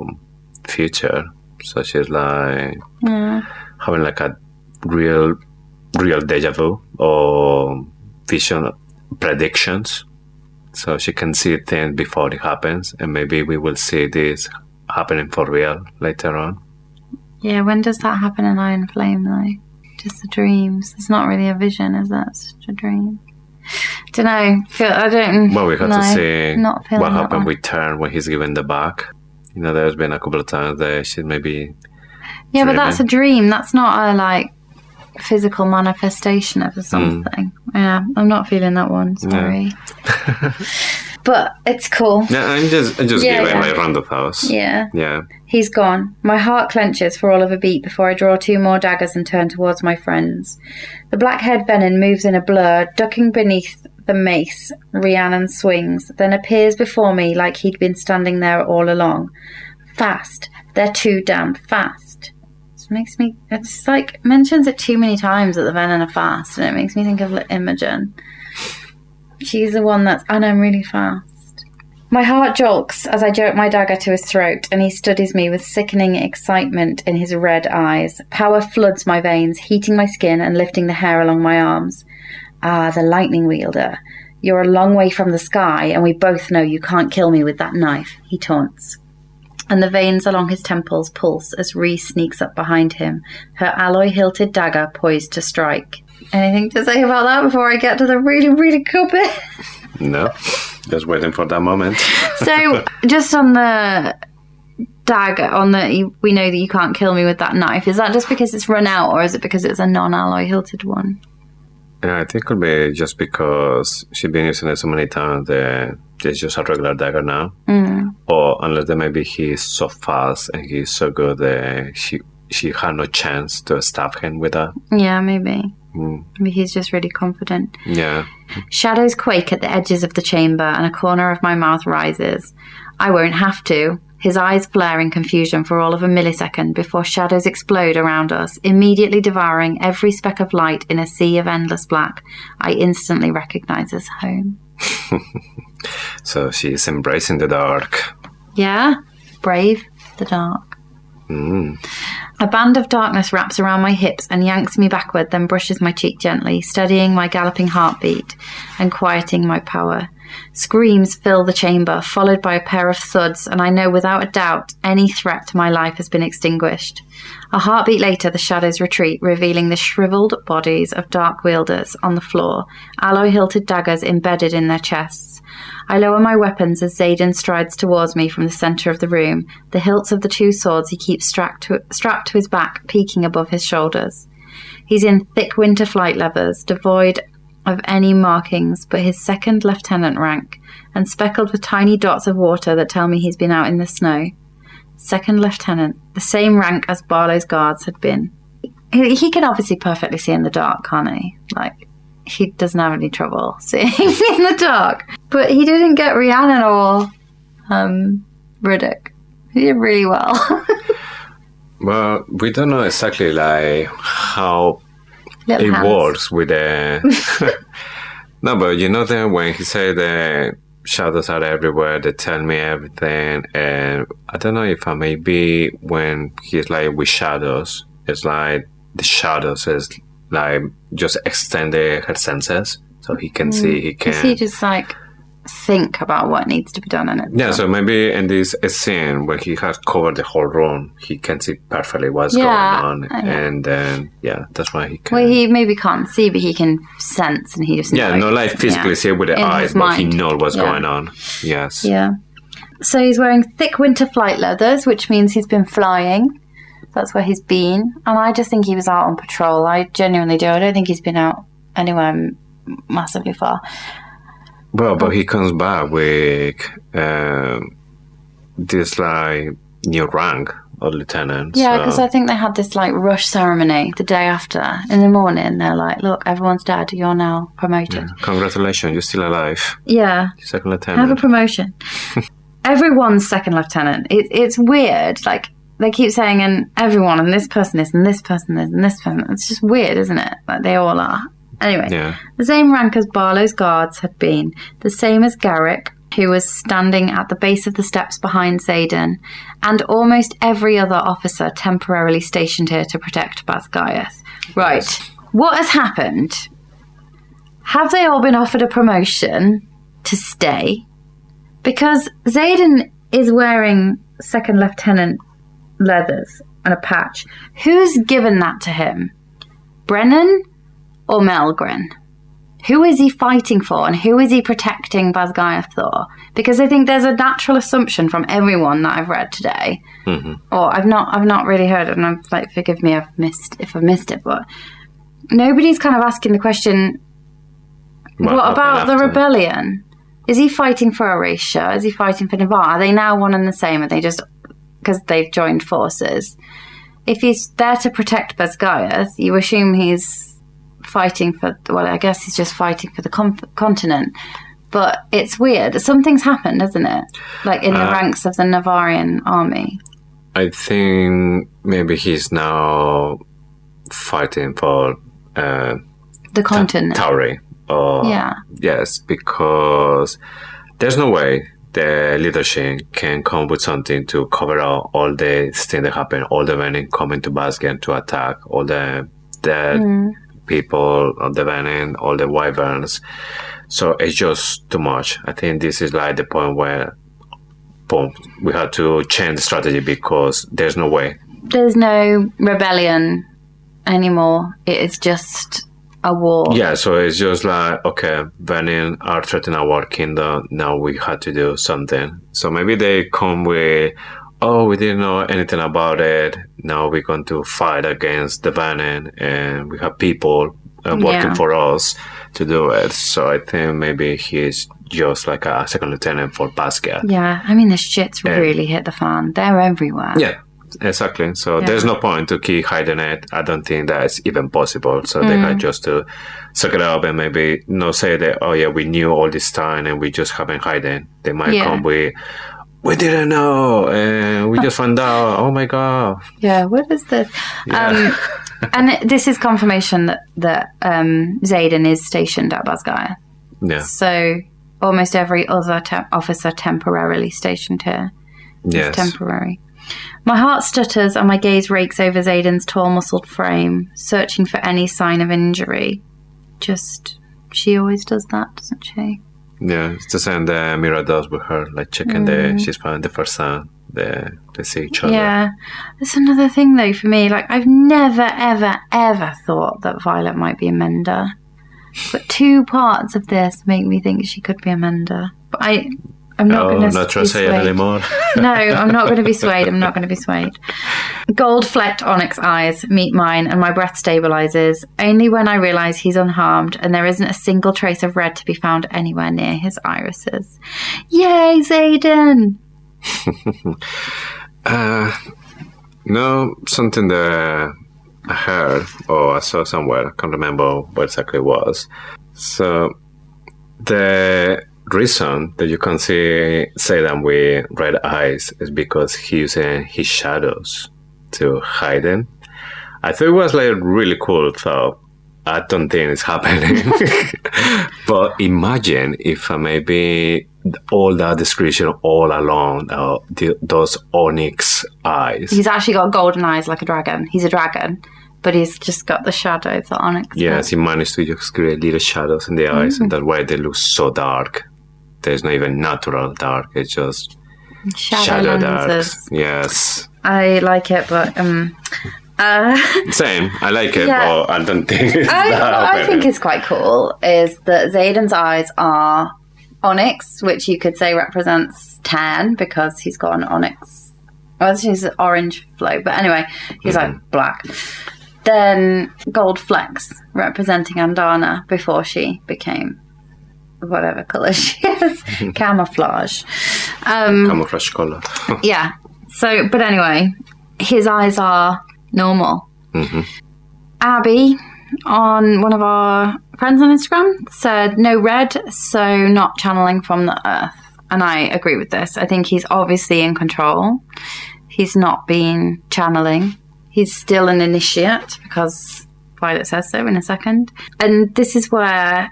Speaker 2: future? So she's like having like a real deja vu or vision predictions. So she can see things before it happens, and maybe we will see this happening for real later on.
Speaker 3: Yeah, when does that happen in Iron Flame though? Just the dreams. It's not really a vision, is it? It's just a dream. Don't know. I don't.
Speaker 2: Well, we have to see what happened
Speaker 3: with
Speaker 2: with Turn when he's given the back. You know, there's been a couple of times that she maybe.
Speaker 3: Yeah, but that's a dream. That's not a like physical manifestation of something. Yeah, I'm not feeling that one. Sorry. Yeah. But it's cool.
Speaker 2: Yeah, I'm just giving my round of thoughts.
Speaker 3: Yeah.
Speaker 2: Yeah.
Speaker 3: He's gone. My heart clenches for all of a beat before I draw 2 more daggers and turn towards my friends. The black-haired Venin moves in a blur, ducking beneath the mace Rhiannon swings, then appears before me like he'd been standing there all along. Fast. They're too damn fast. It's like, mentions it too many times that the Venin are fast, and it makes me think of Imogen. She's the one and I'm really fast. My heart jolts as I jerk my dagger to his throat, and he studies me with sickening excitement in his red eyes. Power floods my veins, heating my skin and lifting the hair along my arms. Ah, the lightning wielder. You're a long way from the sky, and we both know you can't kill me with that knife, he taunts. And the veins along his temples pulse as Rhys sneaks up behind him, her alloy-hilted dagger poised to strike. Anything to say about that before I get to the really, really cool bit?
Speaker 2: No, just waiting for that moment.
Speaker 3: So, just on the dagger, we know that you can't kill me with that knife. Is that just because it's run out, or is it because it's a non-alloy hilted one?
Speaker 2: Yeah, I think it could be just because she's been using it so many times that it's just a regular dagger now. Or unless that maybe he's so fast and he's so good that she had no chance to stab him with that.
Speaker 3: Yeah, maybe. Maybe he's just really confident.
Speaker 2: Yeah.
Speaker 3: Shadows quake at the edges of the chamber, and a corner of my mouth rises. I won't have to. His eyes flare in confusion for all of a millisecond before shadows explode around us, immediately devouring every speck of light in a sea of endless black I instantly recognize as home.
Speaker 2: So she's embracing the dark.
Speaker 3: Yeah, brave the dark. A band of darkness wraps around my hips and yanks me backward, then brushes my cheek gently, steadying my galloping heartbeat and quieting my power. Screams fill the chamber, followed by a pair of thuds, and I know without a doubt any threat to my life has been extinguished. A heartbeat later, the shadows retreat, revealing the shriveled bodies of dark wielders on the floor, alloy-hilted daggers embedded in their chests. I lower my weapons as Xaden strides towards me from the centre of the room, the hilts of the 2 swords he keeps strapped to his back peeking above his shoulders. He's in thick winter flight leathers, devoid of any markings but his 2nd lieutenant rank, and speckled with tiny dots of water that tell me he's been out in the snow. 2nd lieutenant, the same rank as Barlow's guards had been. He can obviously perfectly see in the dark, can't he? Like, he doesn't have any trouble seeing in the dark. But he didn't get Rhiannon or Riddick. He did really well.
Speaker 2: Well, we don't know exactly like how
Speaker 3: Little
Speaker 2: it
Speaker 3: hands.
Speaker 2: works with the... No, but you know that when he said that shadows are everywhere, they tell me everything, and I don't know if maybe when he's like with shadows, it's like the shadows is like just extended her senses, so he can see, he can...
Speaker 3: Does he just like think about what needs to be done in it?
Speaker 2: Yeah, so maybe in this scene where he has covered the whole room, he can see perfectly what's going on, and then that's why he can.
Speaker 3: Well, he maybe can't see, but he can sense, and he just knows.
Speaker 2: Not like physically see with the
Speaker 3: In
Speaker 2: eyes,
Speaker 3: his
Speaker 2: but
Speaker 3: mind.
Speaker 2: he knows what's going on. Yes.
Speaker 3: Yeah. So he's wearing thick winter flight leathers, which means he's been flying. That's where he's been, and I just think he was out on patrol. I genuinely do. I don't think he's been out anywhere massively far.
Speaker 2: Well, but he comes back with this like new rank of lieutenant.
Speaker 3: Yeah,
Speaker 2: so-
Speaker 3: because I think they had this like rush ceremony the day after. In the morning, they're like, "Look, everyone's dead. You're now promoted."
Speaker 2: Congratulations, you're still alive.
Speaker 3: Yeah,
Speaker 2: Second
Speaker 3: have a
Speaker 2: lieutenant.
Speaker 3: promotion. Everyone's second lieutenant. It's weird. Like they keep saying, and everyone, and this person is, and this person is, and this person. It's just weird, isn't it? Like they all are. Anyway,
Speaker 2: Yeah.
Speaker 3: the same rank as Barlow's guards had been, the same as Garrick, who was standing at the base of the steps behind Xaden, and almost every other officer temporarily stationed here to protect Basgaiath. Right.
Speaker 2: Yes.
Speaker 3: What has happened? Have they all been offered a promotion to stay? Because Xaden is wearing second lieutenant leathers and a patch. Who's given that to him? Brennan or Melgren? Who is he fighting for, and who is he protecting Basgaiath for? Because I think there's a natural assumption from everyone that I've read today, or I've not really heard it, and I'm like, forgive me, if I've missed it, but nobody's kind of asking the question. What about the rebellion? Is he fighting for Erasure? Is he fighting for Navarre? Are they now one and the same? Are they just because they've joined forces? If he's there to protect Basgaiath, you assume he's fighting for, well, I guess he's just fighting for the continent. But it's weird. Something's happened, hasn't it? Like in the ranks of the Navarrian army.
Speaker 2: I think maybe he's now fighting for
Speaker 3: The continent.
Speaker 2: Tauri.
Speaker 3: Yeah.
Speaker 2: Yes, because there's no way the leadership can come with something to cover up all the things that happen, all the Venin coming to Basgen to attack, all the dead people of the Venin, all the wyverns. So it's just too much. I think this is like the point where, boom, we had to change the strategy because there's no way.
Speaker 3: There's no rebellion anymore. It is just a war.
Speaker 2: Yeah, so it's just like, okay, Venin are threatening our kingdom. Now we had to do something. So maybe they come with, oh, we didn't know anything about it. Now we're going to fight against the Venin, and we have people working for us to do it. So I think maybe he's just like a second lieutenant for Basquiat.
Speaker 3: Yeah, I mean, the shit's really hit the fan. They're everywhere.
Speaker 2: Yeah, exactly. So there's no point to keep hiding it. I don't think that's even possible. So they had just to suck it up and maybe not say that, oh yeah, we knew all this time and we just haven't hidden. They might come with, we didn't know, and we just found out. Oh my god!
Speaker 3: Yeah, what is this?
Speaker 2: Yeah.
Speaker 3: And this is confirmation that Xaden is stationed at Basgaiath.
Speaker 2: Yeah.
Speaker 3: So almost every other officer temporarily stationed here is temporary. My heart stutters and my gaze rakes over Xaden's tall, muscled frame, searching for any sign of injury. Just, she always does that, doesn't she?
Speaker 2: Yeah, it's the same that Mira does with her, like checking she's found the first time they see each other.
Speaker 3: Yeah. That's another thing though for me. Like I've never, ever, ever thought that Violet might be a mender. But two parts of this make me think she could be a mender. But I'm not going to
Speaker 2: not trust her anymore.
Speaker 3: No, I'm not going to be swayed. I'm not going to be swayed. Gold-flecked onyx eyes meet mine and my breath stabilizes, only when I realise he's unharmed and there isn't a single trace of red to be found anywhere near his irises. Yay, Xaden!
Speaker 2: No, something that I heard or I saw somewhere, I can't remember what exactly it was. So, the reason that you can see Xaden with red eyes is because he's using his shadows to hide them. I thought it was like really cool, so I don't think it's happening. But imagine if maybe all that description all along, those onyx eyes.
Speaker 3: He's actually got golden eyes like a dragon. He's a dragon, but he's just got the shadows that onyx.
Speaker 2: Yes, he managed to just create little shadows in the eyes, and that's why they look so dark. There's not even natural dark, it's just shadow dark. Yes.
Speaker 3: I like it, but
Speaker 2: Same, I like it, but I don't think it's
Speaker 3: what I think is quite cool is that Xaden's eyes are onyx, which you could say represents tan because he's got an onyx. Well, he's an orange flow, but anyway, he's like black. Then gold flecks representing Andana before she became whatever colour she is. Camouflage.
Speaker 2: Camouflage color.
Speaker 3: Yeah. So, but anyway, his eyes are normal. Abby, on one of our friends on Instagram, said no red, so not channeling from the earth. And I agree with this. I think he's obviously in control. He's not been channeling. He's still an initiate because Violet says so in a second. And this is where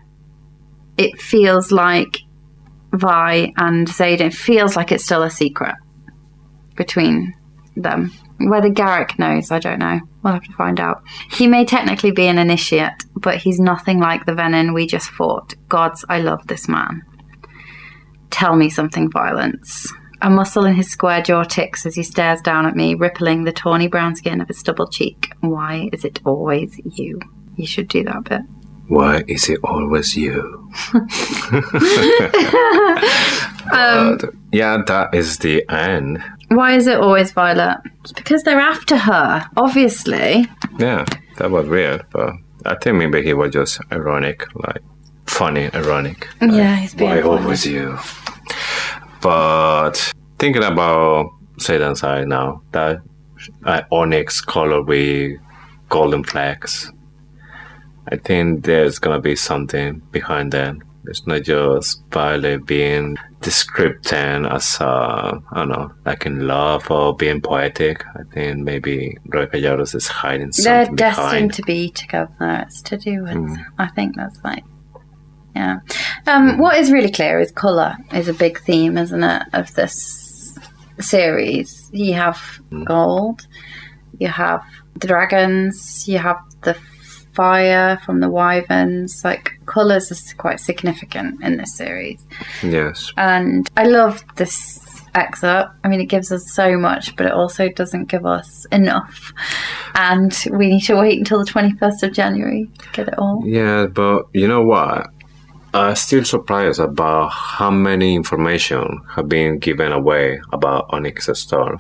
Speaker 3: it feels like Vi and Xaden, feels like it's still a secret between them. Whether Garrick knows, I don't know. We'll have to find out. He may technically be an initiate, but he's nothing like the Venin we just fought. Gods, I love this man. Tell me something, Violence. A muscle in his square jaw ticks as he stares down at me, rippling the tawny brown skin of his stubble cheek. Why is it always you? You should do that bit.
Speaker 2: Why is it always you? Yeah, that is the end.
Speaker 3: Why is it always Violet? It's because they're after her, obviously.
Speaker 2: Yeah, that was weird, but I think maybe he was just ironic, like funny, ironic. Like,
Speaker 3: Yeah, he's being
Speaker 2: why
Speaker 3: funny.
Speaker 2: always you? But thinking about Xaden's side now, that onyx color with golden flecks, I think there's gonna be something behind that. It's not just Violet being described as, I don't know, like in love or being poetic. I think maybe Rocallaros is hiding
Speaker 3: They're
Speaker 2: something
Speaker 3: destined
Speaker 2: behind.
Speaker 3: to be together. It's to do with, I think that's like, yeah. What is really clear is colour is a big theme, isn't it, of this series. You have gold, you have the dragons, you have the fire from the wyverns. Like, colours is quite significant in this series.
Speaker 2: Yes.
Speaker 3: And I love this excerpt. I mean, it gives us so much, but it also doesn't give us enough. And we need to wait until the 21st of January to get it all.
Speaker 2: Yeah, but you know what? I'm still surprised about how many information have been given away about Onyx Storm.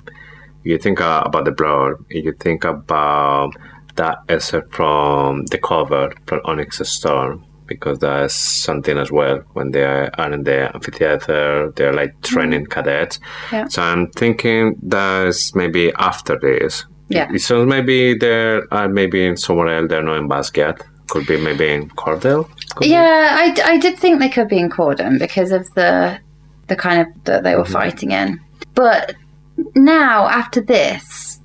Speaker 2: You think about the blood, you think about that excerpt from the cover from Onyx Storm, because that's something as well. When they are in the amphitheater, they're like training cadets.
Speaker 3: Yeah.
Speaker 2: So I'm thinking that's maybe after this.
Speaker 3: Yeah.
Speaker 2: So maybe they're maybe somewhere else. They're not in Basquiat. Could be maybe in Cordell.
Speaker 3: Yeah, I did think they could be in Cordon because of the kind of that they were fighting in. But now, after this,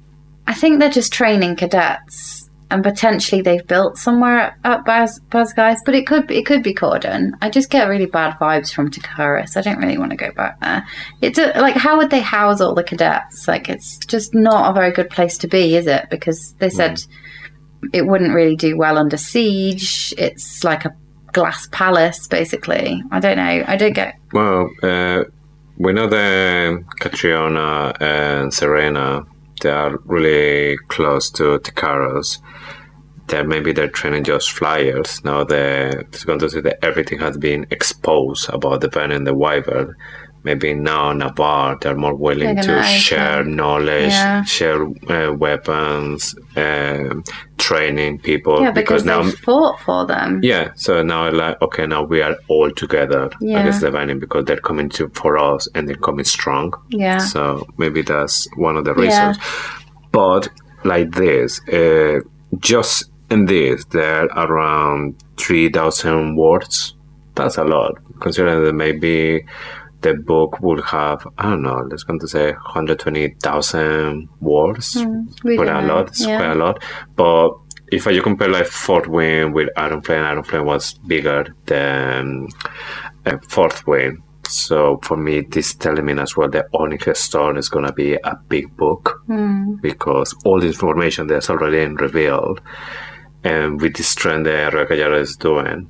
Speaker 3: I think they're just training cadets, and potentially they've built somewhere at Basguys, but it could be Cordon. I just get really bad vibes from Takaris. I don't really want to go back there. It's like, how would they house all the cadets? Like, it's just not a very good place to be, is it? Because they said it wouldn't really do well under siege. It's like a glass palace, basically. I don't know. I don't get...
Speaker 2: Well, we know that Catriona and Serena, they are really close to Takaros. Maybe they're training just flyers. Now it's going to say that everything has been exposed about the Venin and the Wyvern. Maybe now Navarre, they're more willing to share knowledge, share weapons, training people.
Speaker 3: Yeah, because now they fought for them.
Speaker 2: Yeah, so now like, okay, now we are all together against the Venin because they're coming for us and they're coming strong.
Speaker 3: Yeah.
Speaker 2: So maybe that's one of the reasons. But like this, just in this, there are around 3,000 words. That's a lot, considering that maybe the book would have, I don't know, let's going to say 120,000 words. Quite a lot. It's quite a lot. But if you compare like Fourth Wing with Iron Flame was bigger than Fourth Wing. So for me, this telling me as well that Onyx Storm is going to be a big book because all the information that's already revealed, and with this trend that Rocallaros is doing.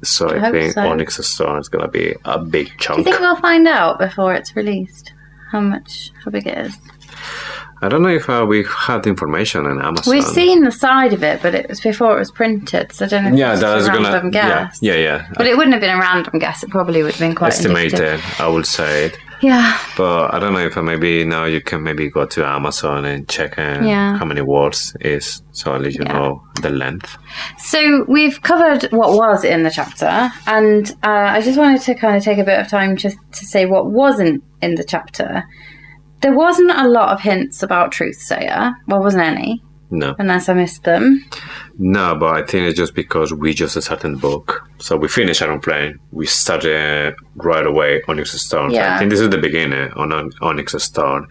Speaker 2: So I think Onyx Storm is going to be a big chunk.
Speaker 3: Do you think we'll find out before it's released how big it is?
Speaker 2: I don't know if we had information on Amazon.
Speaker 3: We've seen the side of it, but it was before it was printed, so I don't know if it's a random guess.
Speaker 2: Yeah.
Speaker 3: But it wouldn't have been a random guess. It probably would have been quite
Speaker 2: estimated,
Speaker 3: indicative.
Speaker 2: I would say it.
Speaker 3: Yeah.
Speaker 2: But I don't know if maybe now you can maybe go to Amazon and check how many words is, so at least you know the length.
Speaker 3: So we've covered what was in the chapter, and I just wanted to kind of take a bit of time just to say what wasn't in the chapter. There wasn't a lot of hints about Truthsayer. Well, wasn't any.
Speaker 2: No.
Speaker 3: Unless I missed them.
Speaker 2: No, but I think it's just because we just started the book. So we finished Iron Flame. We started right away Onyx Storm.
Speaker 3: Yeah.
Speaker 2: So I think this is the beginning on Onyx Storm.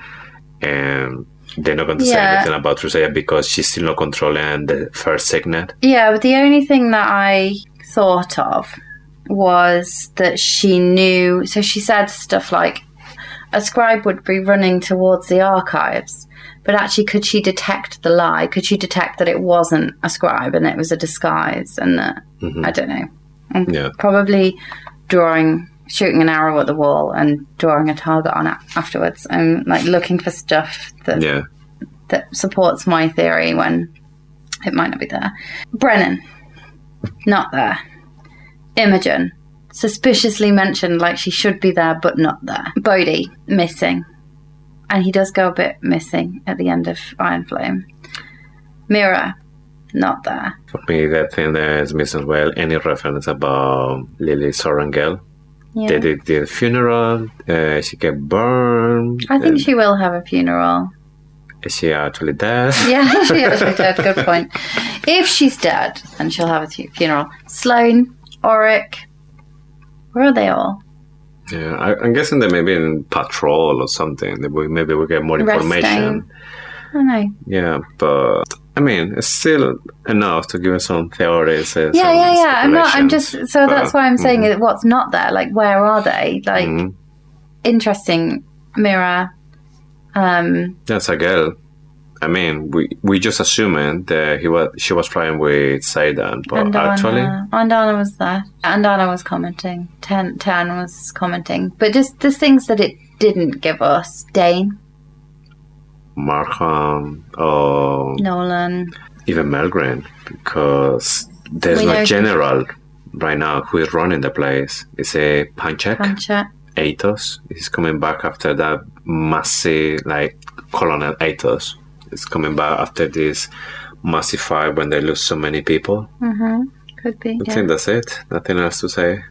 Speaker 2: And they're not going to say anything about Truthsayer because she's still not controlling the first signet.
Speaker 3: Yeah, but the only thing that I thought of was that she knew... So she said stuff like, a scribe would be running towards the archives. But actually, could she detect the lie? Could she detect that it wasn't a scribe and it was a disguise? And that, I don't know. I'm probably shooting an arrow at the wall and drawing a target on it afterwards. I'm like looking for stuff that supports my theory when it might not be there. Brennan, not there. Imogen, suspiciously mentioned like she should be there but not there. Bodhi, missing. And he does go a bit missing at the end of Iron Flame. Mira, not there.
Speaker 2: For me, that thing that is missing as well, any reference about Lily Sorrengail.
Speaker 3: Yeah.
Speaker 2: They did the funeral, she get burned.
Speaker 3: I think she will have a funeral.
Speaker 2: Is she actually dead?
Speaker 3: Yeah, she actually dead. Good point. If she's dead, then she'll have a funeral. Sloane, Auric, where are they all?
Speaker 2: Yeah, I'm guessing they may be in patrol or something. Maybe we'll get more information.
Speaker 3: I don't know.
Speaker 2: Yeah, but I mean, it's still enough to give us some theories.
Speaker 3: Yeah. I'm just so that's why I'm saying it. What's not there? Like, where are they? Like, interesting. Mira.
Speaker 2: That's a girl. I mean, we just assuming that she was trying with Xaden, but actually...
Speaker 3: Andana was there. Andana was commenting. Tan was commenting. But just the things that it didn't give us. Dane.
Speaker 2: Markham.
Speaker 3: Nolan.
Speaker 2: Even Melgren. Because there's no general right now who is running the place. It's a Panchek. Athos. He's coming back after that massive, Colonel Athos. It's coming back after this massive fight when they lose so many people.
Speaker 3: Could be.
Speaker 2: I think that's it. Nothing else to say.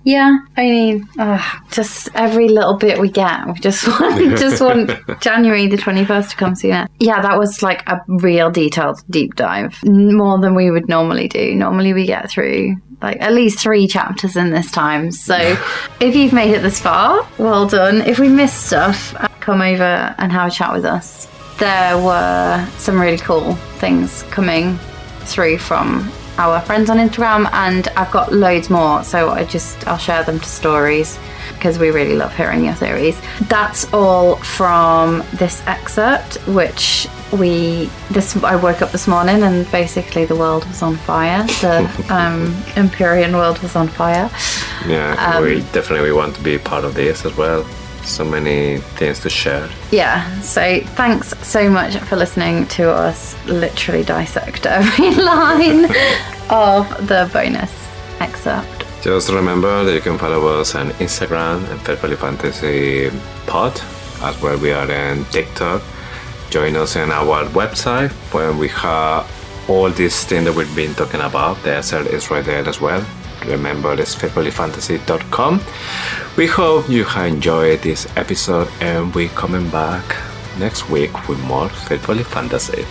Speaker 3: Yeah, I mean, just every little bit we get. We just want January the 21st to come sooner. Yeah, that was like a real detailed deep dive. More than we would normally do. Normally we get through like at least 3 chapters in this time. So if you've made it this far, well done. If we missed stuff, come over and have a chat with us. There were some really cool things coming through from our friends on Instagram, and I've got loads more, so I'll share them to stories because we really love hearing your theories. That's all from this excerpt, which I woke up this morning and basically the world was on fire. The Empyrean world was on fire.
Speaker 2: Yeah, we definitely want to be part of this as well. So many things to share. Yeah,
Speaker 3: so thanks so much for listening to us literally dissect every line of the bonus excerpt.
Speaker 2: Just remember that you can follow us on Instagram and Faithfully Fantasy Pod, as well we are on TikTok. Join us on our website where we have all these things that we've been talking about. The excerpt is right there as well. Remember, it's faithfullyfantasy.com. We hope you have enjoyed this episode, and we're coming back next week with more Faithfully Fantasy.